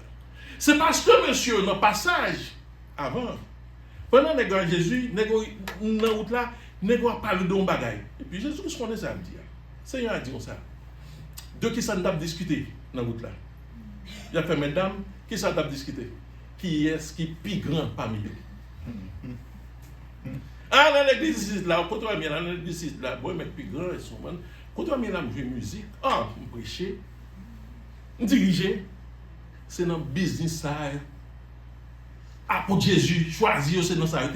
C'est parce que monsieur, dans le passage, avant, pendant que Jésus, dans la route là, il a parlé de bagaille. Et puis Jésus-Christ connaît ça, il dit. Seigneur a dit comme ça. De qui ça nous a discuté dans la route là? Il a fait, mesdames, qui ça nous a discuté? Qui est-ce qui est plus grand parmi nous? Ah, dans l'église là, quand on vient dans l'église là, bon, mais plus grand, ils sont bons. Quand on vient là, jouer musique, on prêcher, on diriger, c'est dans le business ça. Ah, pour Jésus, choisir, c'est dans ça.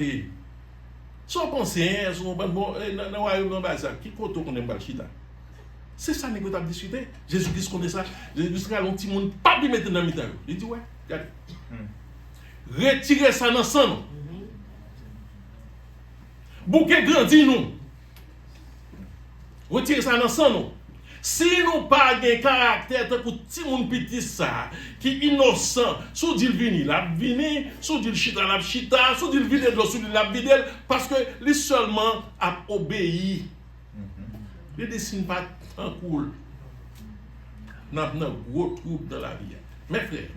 Si on pense, si on pense, bon, qui compte qu'on aime pas le chita? C'est ça que nous avons discuté. Jésus-Christ connaît ça. Jésus-Christ a un petit monde, pas de mettre dans le milieu. Il dit, ouais, regardez. Retirez ça dans le sang. Bouquet grandit nous. Retirez ça dans le sang. Si nous pas de caractère pour petit monde petit ça, qui est innocent, sous dit vini, la vini, sous dit chita, la chita, sous dit vide de sous dit la vide, parce que lui seulement a obéi. Il ne dessine pas en cool. Nous avons un gros trouble dans la vie. Mes frères,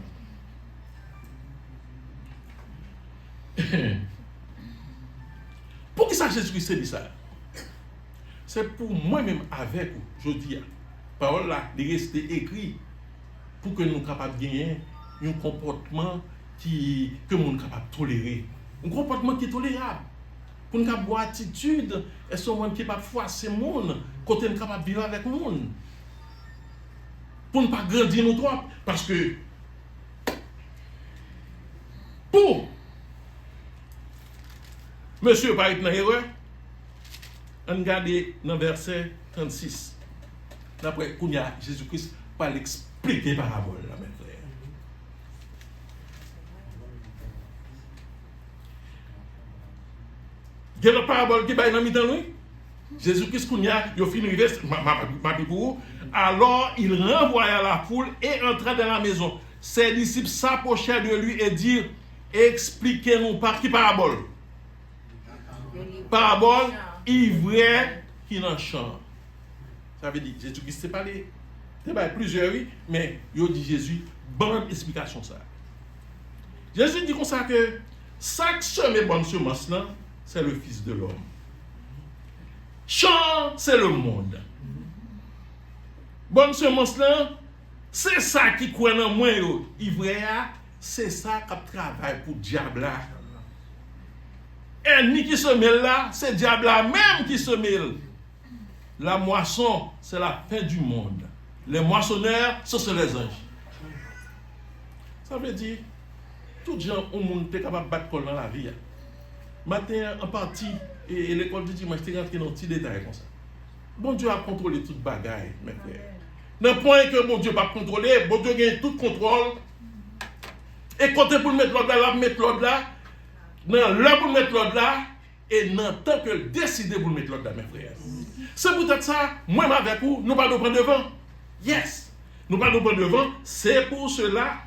pour qui ça Jésus-Christ dit ça? C'est pour moi-même avec vous, je dis, parole là, de rester écrit pour que nous soyons capables de gagner un comportement que nous sommes capables de tolérer. Un comportement qui est tolérable. Pour nous avoir une attitude, et ce monde qui n'est pas froisser le monde, quand nous sommes capables de vivre avec le monde. Pour ne pas grandir nous trop. Parce que, pour monsieur pas être dans l'erreur, on regarde dans le verset 36. D'après Kounia, Jésus-Christ va l'expliquer parabole, là, mes frères. Il y a une parabole qui va dans le lui. Jésus-Christ, Kounia, il a fini de rester, alors il renvoya la foule et entra dans la maison. Ses disciples s'approchèrent de lui et dirent, expliquez-nous par qui parabole? Parabole, ivraie qui n'en chante. Ça veut dire, Jésus-Christ s'est parlé. C'est pas plusieurs, oui, mais il dit Jésus, bonne explication ça. Jésus dit comme ça que chaque semé bonne semence là, c'est le Fils de l'homme. Chant, c'est le monde. Bonne semence là, c'est ça qui croit dans moi, ivraie, c'est ça qui travaille pour le diable là. Et ni qui se mêle là, c'est le diable là même qui se mêle. La moisson, c'est la fin du monde. Les moissonneurs, ce sont les anges. Ça veut dire, tout gens au monde est capable de battre dans la vie. Matin, en partie, et l'école du dimanche, je suis rentré dans un petit détail comme ça. Bon Dieu a contrôlé toute bagaille, mes frères. Dans le point que bon Dieu va contrôler, bon Dieu gagne tout contrôle. Et quand pour mettre l'ordre là, mettre l'ordre là, dans l'heure pour mettre l'ordre là, et dans le temps que décider pour mettre l'ordre là, mes frères. C'est peut-être ça, moi avec vous, nous pas nous prendre devant. Yes, nous pas nous prendre devant, c'est pour cela.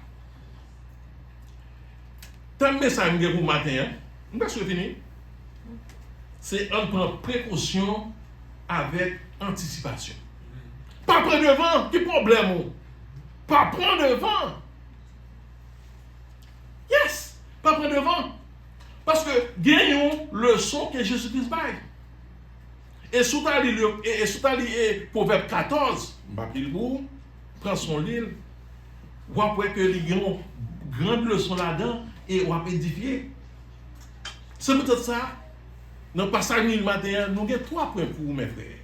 Tant de messages pour le matin, hein? Nous avons fini. C'est en prendre précaution avec anticipation. Pas prendre devant, quel problème? Pas prendre devant. Yes, pas prendre devant. Parce que gagnons le son que Jésus-Christ baille. Et sous ta Proverbe 14, prend son livre, vous après que les gens grande leçon là-dedans et on va édifier. C'est peut-être ça. Dans le passage du matin, nous avons 3 points pour vous, mes frères.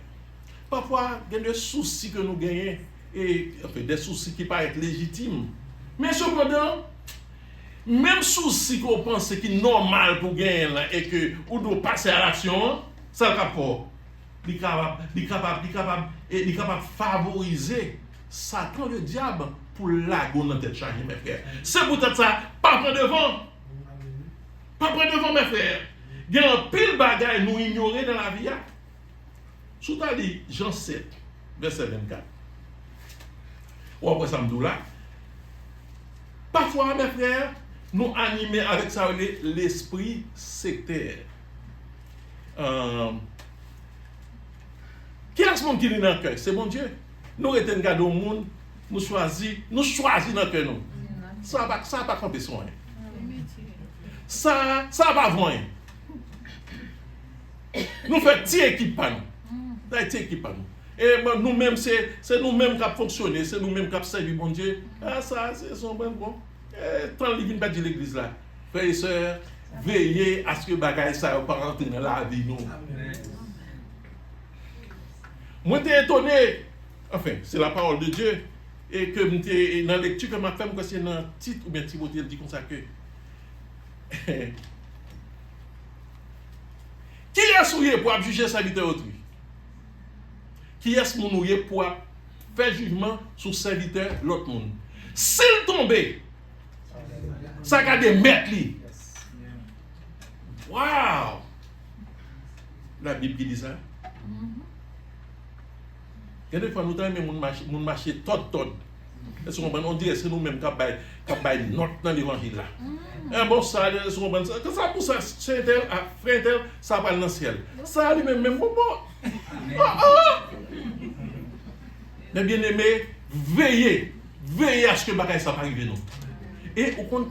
Parfois, il y a des soucis que nous gagnons, et enfin, des soucis qui peuvent être légitimes. Mais cependant, même souci qu'on pense qui est normal pour gagner et que on doit passer à l'action, ça le rapport. Il est capable de favoriser Satan, le diable, pour laguer dans tête chargée, mes frères. C'est peut-être ça, pas prendre devant. Pas prendre devant, mes frères. Il y a un pile bagaille nous ignorer dans la vie. Sous ta dit Jean 7, verset 24. Ou après ça, me là. Parfois, mes frères, nous animer avec ça l'esprit sectaire. Qui est ce monde qui est dans le cœur? C'est mon Dieu. Nous regardons au monde, nous choisissons dans le cœur. Ça va pas camper soin. Ça va voir. Nous faisons petit équipe par nous. Et nous-mêmes, c'est nous-mêmes qui fonctionnons, c'est nous-mêmes qui servons mon Dieu. Ah, ça, c'est son bon. Tant les vignes pas de l'église là. Frères et sœurs, veillez à ce que bagaille ça ne pas rentrer dans la vie nous. Moi j'étais étonné, enfin c'est la parole de Dieu, et que dans la lecture que ma femme c'est dans le titre ou bien Timothée elle dit comme ça que qui est souillé pour juger sa vie autrui? Qui est mouillé pour faire jugement sur serviteur l'autre monde? S'il tombait, ça a des maîtres. Waouh! La Bible qui dit ça. Quelques fois, nous avons mon marché tot. Est-ce qu'on on dirait que c'est nous-mêmes qui avons notre dans l'évangile là. Un bon ça, que ça pour ça, c'est frère, ça va dans le ciel. Ça lui-même, bon. Mais bien aimé, veillez veiller à ce que bagaille ça pas arrive nous. Et on compte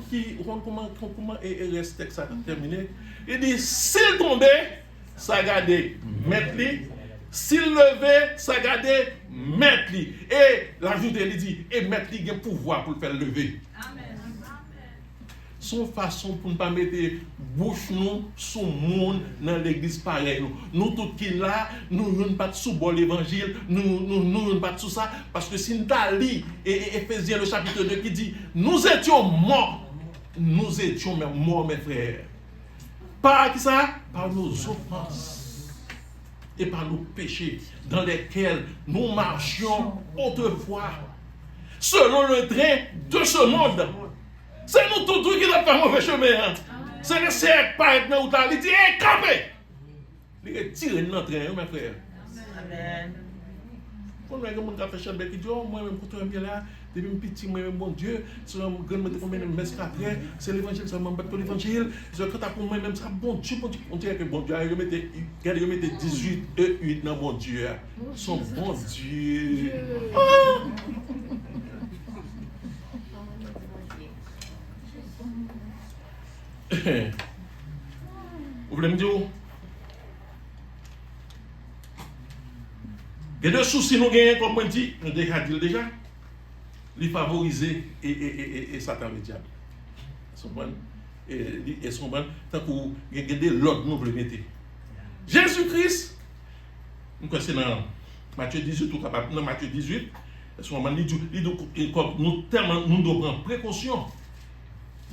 comment reste texte ça terminé. Il dit s'il tombait, ça gardait mettre lui. S'il levait, ça gardait mettre lui. Et l'ajoute il dit et mettre lui a pouvoir pour le faire lever. Amen. Son façon pour ne pas mettre bouche nous sous monde dans l'église pareil nous tout qui là nous ne pas sous bon l'évangile nous pas sous ça parce que si nous lit et Éphésiens le chapitre 2 qui dit nous étions morts même morts mes frères par qui ça par nos offenses et par nos péchés dans lesquels nous marchions autrefois selon le train de ce monde. C'est nous tout qui doit faire mauvais chemin. Hein. C'est le cercle pas être dans l'outal. Il dit, campé. Il est tiré dans notre train, mes frères. Amen. Quand on a quelqu'un qui a fait chambre qui dit, oh, moi-même, quand on est là, depuis un petit, moi-même, bon Dieu, si on me dit combien de messes après, c'est l'évangile, ça m'embête pour l'évangile. Quand on a pour moi-même, ça, bon Dieu, on dirait que bon Dieu, il mettait 18 et 8 dans mon Dieu. Son bon Dieu. Oh. Vous voulez me dire où? Il y a deux soucis nous gagnons, comme on dit, nous avons déjà, les favoriser et Satan le diable. Et son bon, tant que regardez l'autre nous voulons mettre. Jésus-Christ, nous connaissons dans Matthieu 18, ou dans Matthieu 18, nous devons prendre précaution.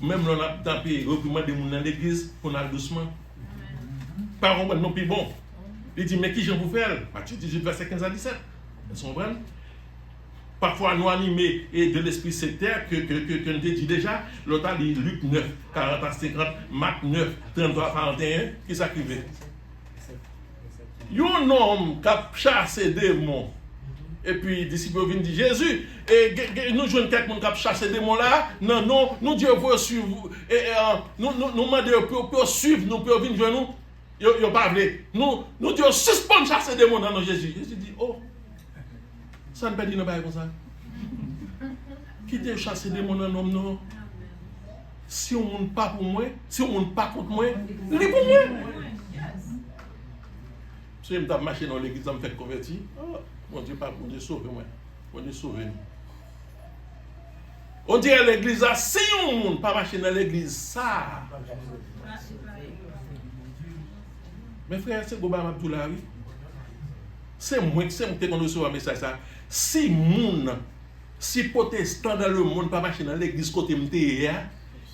Même on a tapé reprimand des gens dans l'église, on a doucement. Par contre, non plus bon. Il dit, mais qui j'en vous faire? Matthieu 18, verset 15 à 17. Ils sont vrais. Parfois, nous animés et de l'esprit sectaire, que nous dit déjà, l'autre a dit Luc 9, 40 à 50, Marc 9, 33 à 41, qui s'acrivait. Il y a un homme qui a chassé des démons. Et puis, les disciples viennent dire Jésus, et nous jouons quelqu'un qui a chassé des démons là. Non, nous Dieu veut suivre. Nous demandons pour suivre, nous pour venir vers nous. Il n'y a pas voulu. Nous Dieu suspend chasser des démons dans nos Jésus. Jésus dit, oh, ça ne peut pas dire comme ça. Quittez chasser des démons dans nos non. Si on ne monte pas pour moi, si on ne monte pas contre moi, il est pour moi. Si je me marché dans l'église, ça me fait convertir. Mon Dieu, pas, mon Dieu, sauve-moi. Mon Dieu, sauve-nous. On dit à l'église, si on ne pas marcher dans l'église, ça. Mes frères, c'est Boba Abdoulaye. C'est moi qui reçois un message. Si protestants dans le monde pas marcher dans l'église côté m'était,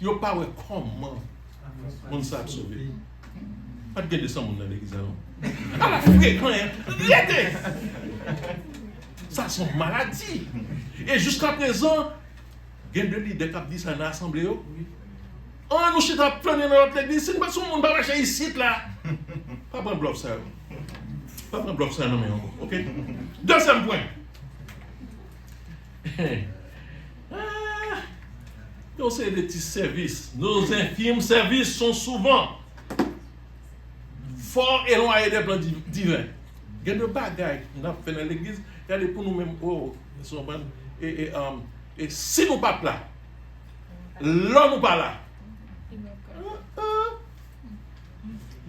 yo pas comment on s'est sauvé. Pas de gueule de monde dans l'église. À la fréquence, ça sont maladies. Et jusqu'à présent, il y a des leaders qui disent ça dans l'assemblée. Oh, nous sommes plein dans notre église. Si nous ne sommes pas marcher ici, là. Pas prendre bloc ça. Pas prendre bloc ça, non, mais encore. Ok? Deuxième point. Nous, c'est des petits services. Nos infimes services sont souvent fort éloignés des plans divins. Il y a des bagailles qu'on a fait dans l'église. Regardez pour nous-mêmes. Oh, et si nous ne sommes pas là, là nous pas là.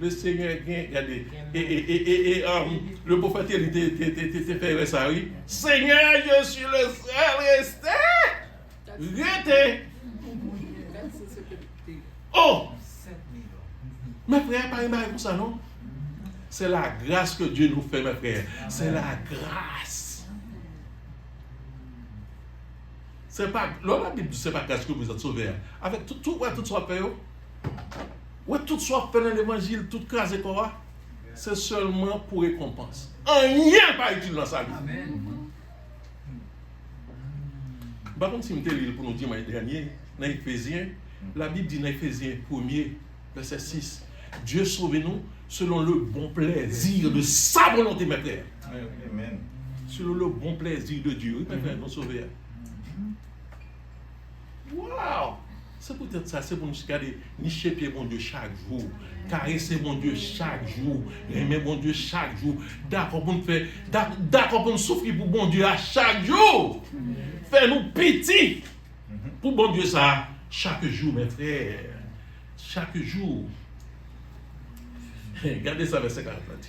Le Seigneur, regardez, le prophète, il était fait ça, oui. Seigneur, je suis le seul resté. Restez. Oh! Mes frères, pas une pour ça, non? C'est la grâce que Dieu nous fait, mes frères. C'est la grâce. C'est pas, la Bible dit, c'est pas grâce que vous êtes sauvés. Avec tout soit fait, tout soit fait dans l'évangile, tout grâce et quoi, c'est seulement pour récompense. Rien pas utile dans sa vie. Amen. Par contre, si je me pour nous dire, dernier, dans Éphésiens, la Bible dit dans Éphésiens 1er, verset 6, Dieu sauve-nous selon le bon plaisir de sa volonté, mes frères. Amen. Selon le bon plaisir de Dieu. Oui, mes frères, nous sauver. Wow! C'est peut-être ça, c'est pour nous garder, nicher pied bon Dieu chaque jour, caresser bon Dieu chaque jour, aimer bon Dieu chaque jour, d'accord pour nous faire, d'accord pour nous souffrir pour bon Dieu à chaque jour. Faire nous petits pour bon Dieu ça, chaque jour, mes frères, chaque jour. Regardez ça, verset 40 dit.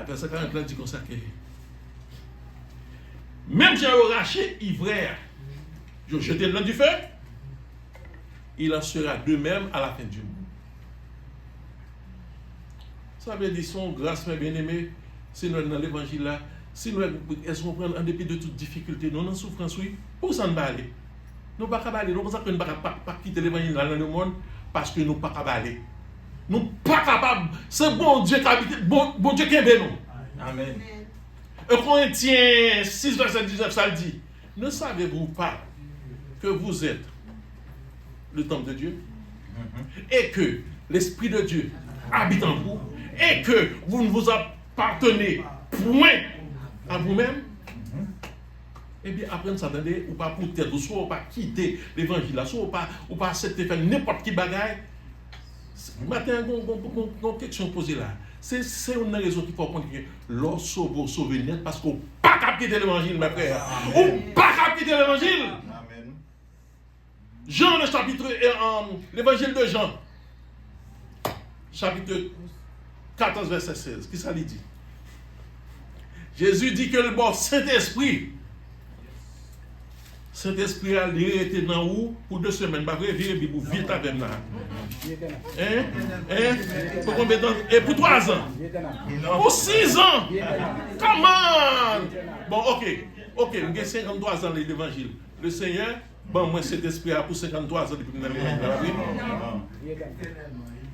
Verset 40 dit comme ça que même j'ai arraché ivraire, je jeté dans du feu, il en sera de même à la fin du monde. Ça veut dire son grâce, mes bien-aimés, si nous dans l'évangile là, si nous est-ce qu'on prend en dépit de toute difficulté, nous en souffrance, oui, pour ça nous aller. Nous ne pouvons pas aller, nous ne pouvons pas quitter l'évangile dans le monde parce que nous ne pouvons pas aller. Nous ne sommes pas capables. C'est bon Dieu qui habite, bon Dieu qui aime nous. Amen. 1 Corinthiens 6, verset 19, ça le dit. Ne savez-vous pas que vous êtes le temple de Dieu et que l'Esprit de Dieu habite en vous et que vous ne vous appartenez point à vous-même? Eh bien, après ça, attendez, ou pas pour tête, ou soit ou pas quitter l'évangile, soit ou pas accepter faire n'importe qui bagaille. Maintenant, une question posée là. C'est une raison qu'il faut comprendre que l'on sauve net parce qu'on pas qu'à quitter l'évangile, mes frères. On pas qu'à quitter l'évangile. Amen. Jean, le chapitre, l'évangile de Jean, chapitre 14, verset 16, qui ça lui dit? Jésus dit que le bon Saint-Esprit a été dans où pour 2 semaines. Bah, virer Bible vite avec là. Pour combien de temps? Et pour 3 ans. Pour 6 ans. Comment? Bon, ok, j'ai 53 ans l'évangile. Le Seigneur, bon, moi, cet esprit a pour 53 ans depuis que je l'évangile.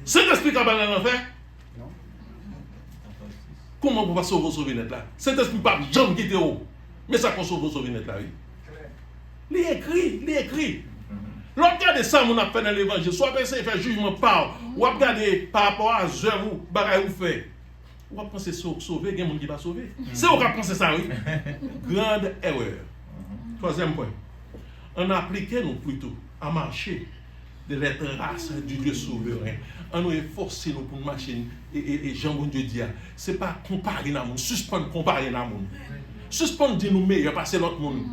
Cet esprit a pas l'enfer. Comment on va sauver net là? Cet esprit pas jamais quitté haut. Mais ça qu'on sauver net là, oui. Il écrit. L'autre regardez ça, on a fait dans l'évangile. Soit personne fait jugement par, ou regardez par rapport à ce que vous faites. Ou penser sauver, il y a des gens qui ne vont pas sauver. C'est où qu'on pense ça, oui. Grande erreur. Troisième point. On applique nous plutôt à marcher de la trace du Dieu souverain. On nous forcer nous pour marcher. Et Jean bon Dieu dit, ce n'est pas comparer dans le monde, suspendre comparer dans le monde. Suspendre dire nous meilleurs parce que l'autre monde.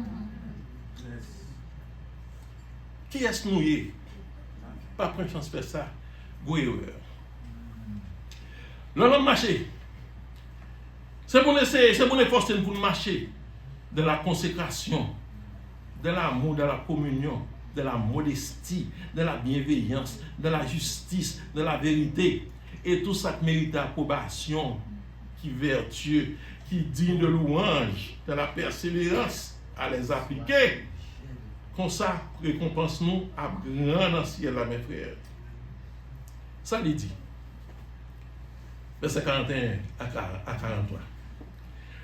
Qui est-ce nous y? Pas prendre chance de faire ça. Erreur. L'homme marcher. C'est pour nous forcer pour nous marcher de la consécration, de l'amour, de la communion, de la modestie, de la bienveillance, de la justice, de la vérité. Et tout ça qui mérite approbation, qui est vertueux, qui est digne de louange, de la persévérance à les appliquer. Comme ça, récompense-nous à grand dans le ciel, là, mes frères. Ça lui dit. Verset 41 à 43.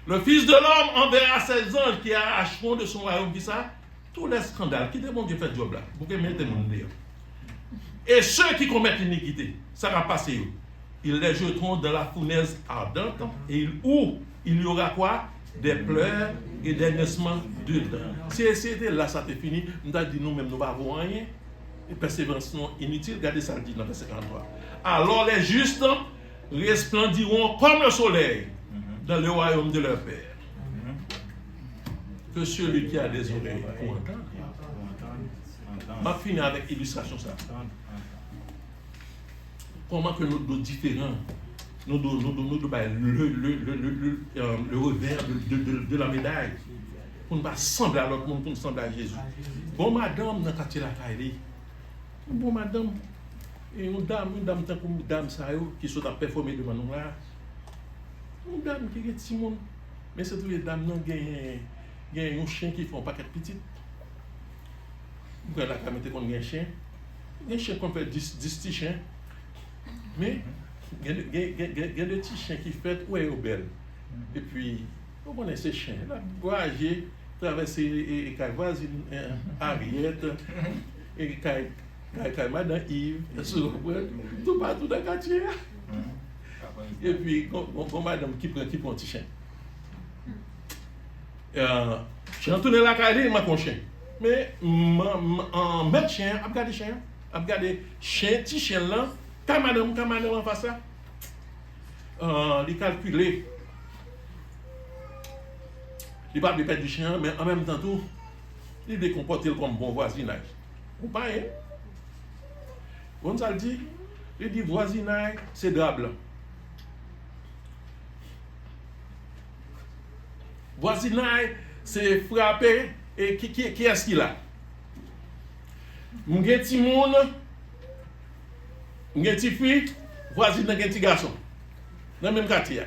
Le Fils de l'homme enverra ses anges qui arracheront de son royaume, dit ça, tous les scandales. Qui demande de faire le job là? Vous pouvez mettre le monde dire. Et ceux qui commettent l'iniquité, ça va passer. Ils les jeteront dans la fournaise ardente et où il y aura quoi? Des pleurs et des naissements dedans. Si c'était là, ça t'est fini, nous avons dit nous-mêmes, nous n'avons rien. Et persévérance non inutile. Regardez ça, dit dans verset 43. Alors les justes resplendiront comme le soleil dans le royaume de leur Père. Que celui qui a des oreilles pour entendre. Je vais finir avec l'illustration ça. Comment que nous différents, nous le revers de la médaille pour ne pas sembler à l'autre monde, pour nous sembler à Jésus. Bon madame, dans le quartier de la Kaili, bon madame, et une dame tant que une dame qui sont à performer devant nous là, une dame qui est petit monde, mais c'est tous les dames qui ont un chien qui font un paquet de petites. Vous voyez la caméra qu'on a un chien qu'on fait 10 petits chiens. Mais il y a des petits chiens qui font ouais au bel. Et puis, vous connaissez ces chiens. Là, voyager, traverser les voisines, Ariette, et Madame Yves, tout partout dans le quartier. Et puis, quand madame qui prend un petit chien. J'ai entendu la caille, il m'a con chien. Mais en mettre chien, à regarder chien, à regarder chien, petit chien là, quand madame en face là, il calculer. Il ne va pas perdre du chien, mais en même temps tout, il veut comporter comme bon voisinage. Ou pas, hein? On ça le dit, il dit voisinage, c'est drap blanc. Voisinage, c'est frapper, et qui est-ce qu'il a? M'gen ti moun, m'gen ti fille, voisin gen ti garçon. Dans le même quartier.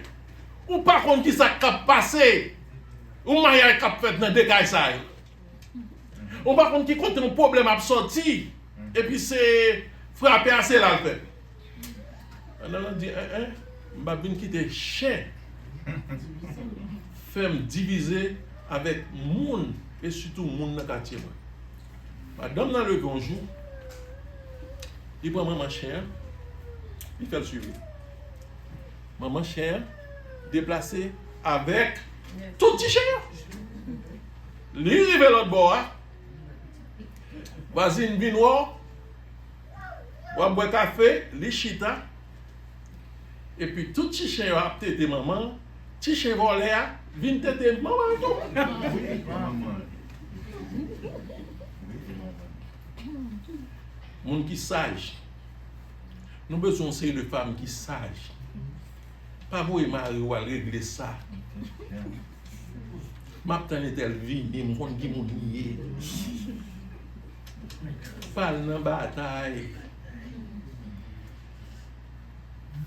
Ou pas contre qui ça cap passé. Ou mariage cap fait dans dégâts ça. Ou pas contre qui compte un problème à sorti et puis c'est frapper assez là le fait. On dit m'a vinn quitter chien. Femme diviser avec moun et surtout moun dans quartier. Madame dans le bon jour, il prend maman chien, il fait le suivi. Maman chien déplacé avec tout petit chien. Lui arrive l'autre bord. Voisine vinoir, ou boire café, li chita. Et puis tout petit chien a tété maman, petit chien volé vient tété maman tout. Moun qui sage. Nous besoin c'est de femmes qui sage. Pas vous et mari ou régler ça. M'attendre tel vie, m'on qui moun nié. Parle dans bataille.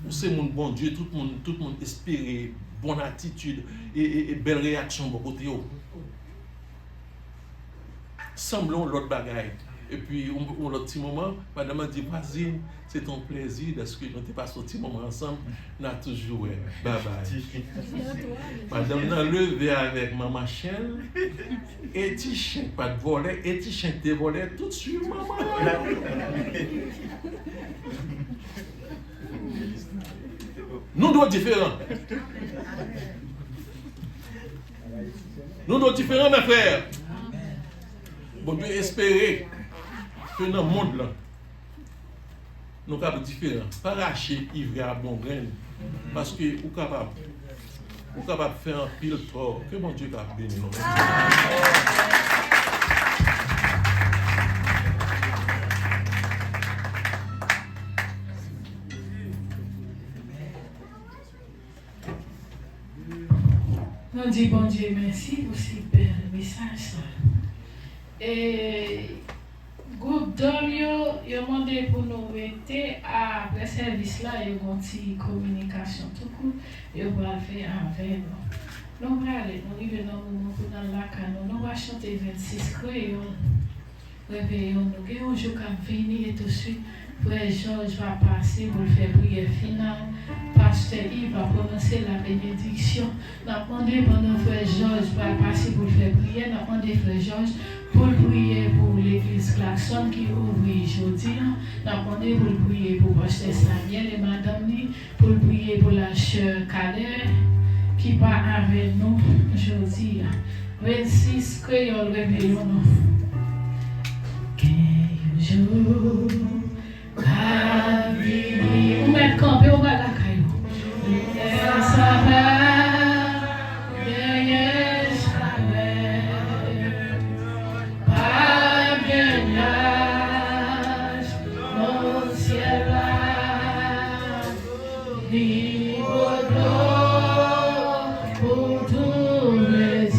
Ou c'est mon bon Dieu, tout le monde espérer bonne attitude et belle réaction de côté. Semblons l'autre bagaille. Et puis, on l'autre petit moment, madame a dit, voisine, c'est ton plaisir, parce que nous n'étions pas sortis moment ensemble, nous avons toujours joué. Bye bye. Madame n'a levé avec maman chienne, et petit chien pas de volet, et petit chien te volé tout de suite, maman. Nous sommes différents. Nous sommes différents, mes frères. Bon Dieu, espérer que dans le monde, là, nous sommes différents. Pas racher, ivre à bon grain. Parce que nous sommes capables de faire un pile tort. Que bon Dieu a béni nous. On dit bon Dieu merci pour ce bel message. Et groupe d'hommes, ils ont demandé pour nous rester après le service là, ils ont une communication tout court, ils vont faire avec nous. Nous allons aller, nous arrivons dans le moment pour dans la canon, nous allons chanter 26 créoles. Réveillons nous, un jour qui venir et tout de suite, Frère Georges va passer pour faire prière finale. Pasteur Yves va prononcer la bénédiction. Nous avons demandé pendant Frère Georges va passer pour faire prière. Nous avons demandé Frère Georges pour prier pour l'église Klaxon qui ouvre aujourd'hui. Nous avons demandé pour prier pour Pasteur Samuel et Madame Ni, pour prier pour la sœur Kader qui part avec nous aujourd'hui. 26 créoles réveillons nous. Ou mettre campé au bas de la caillou. Ça va, derrière pas bien l'âge, mon ciel là, libre d'eau pour tous les yeux.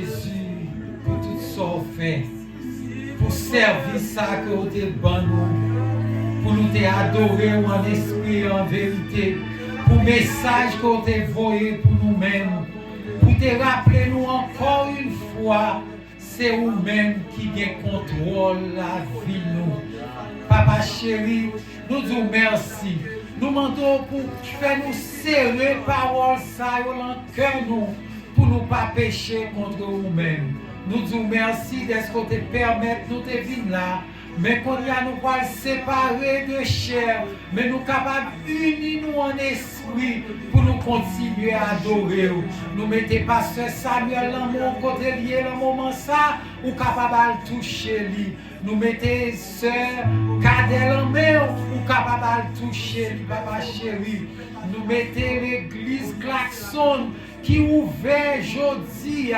Jésus, pour tout ça fait, pour servir ça que vous êtes bon nous, pour nous adorer en esprit, en vérité, pour le message que vous êtes envoyé pour nous-mêmes, pour te rappeler nous encore une fois, c'est vous-même qui bien contrôle la vie nous. Papa chéri, nous disons merci. Nous demandons pour faire nous serrer parole ça dans le cœur nous, pour nous pas pécher contre nous-mêmes. Nous disons merci de ce que tu permets nous de venir là. Mais qu'on y a nous pas séparer de chair, mais nous capables d'unir nous en esprit pour nous continuer à adorer. Nous mettez pasteur Samuel dans mon côté lié dans moment ça, ou capable de toucher lui. Nous mettez sœur Cadel en main, ou capable de toucher lui, papa chéri. Nous mettez l'église Klaxon qui ouvert aujourd'hui,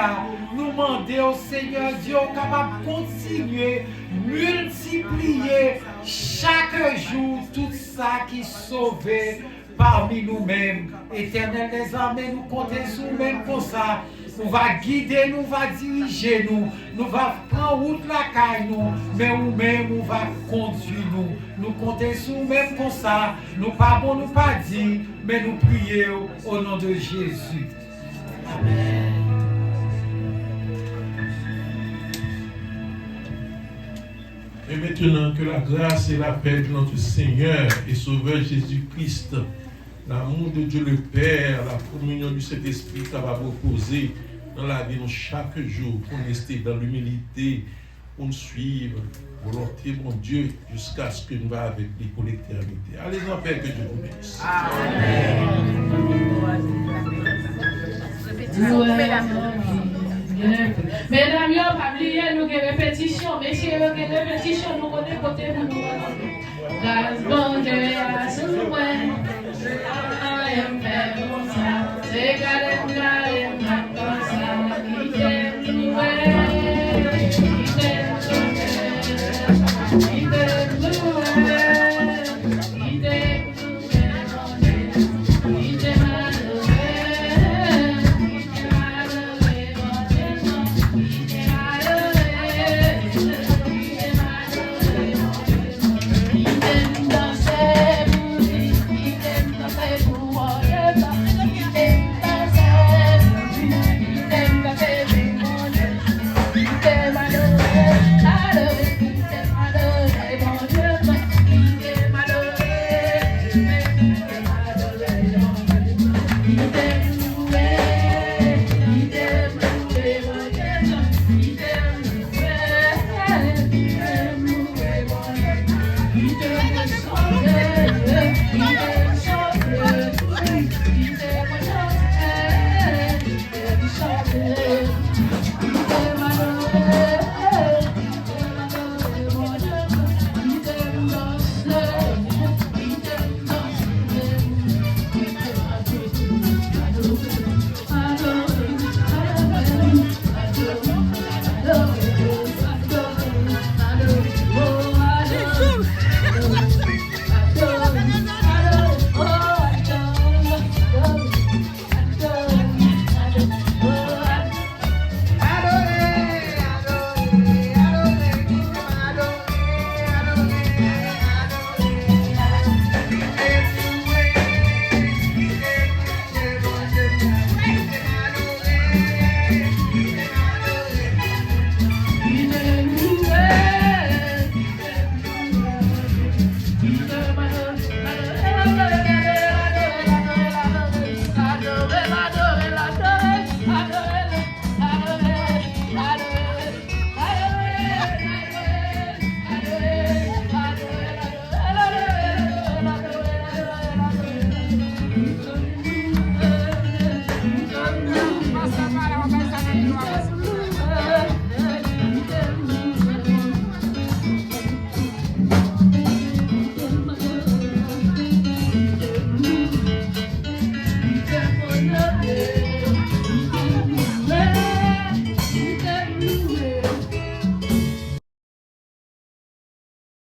nous demander au Seigneur Dieu capable de continuer, multiplier chaque jour tout ça qui sauvé parmi nous-mêmes. Éternel des armées, nous comptons sur nous-mêmes comme ça. Nous va guider, nous va diriger nous, nous va prendre route la caille nous, mais nous-mêmes nous va conduire nous. Nous comptons sur nous-mêmes comme ça. Nous pas bon, nous pas dit, mais nous prions au nom de Jésus. Amen. Et maintenant que la grâce et la paix de notre Seigneur et Sauveur Jésus-Christ, l'amour de Dieu le Père, la communion du Saint-Esprit qui va reposer dans la vie de chaque jour, pour rester dans l'humilité, pour nous suivre, volonté, mon Dieu, jusqu'à ce que nous va avec lui pour l'éternité. Allez en paix, que Dieu vous bénisse. Mesdames, vous pas oublier, nous avons répétition. Messieurs, nous avons répétition, nous connaissons côté pour nous. Grâce bon Dieu à ce moment, c'est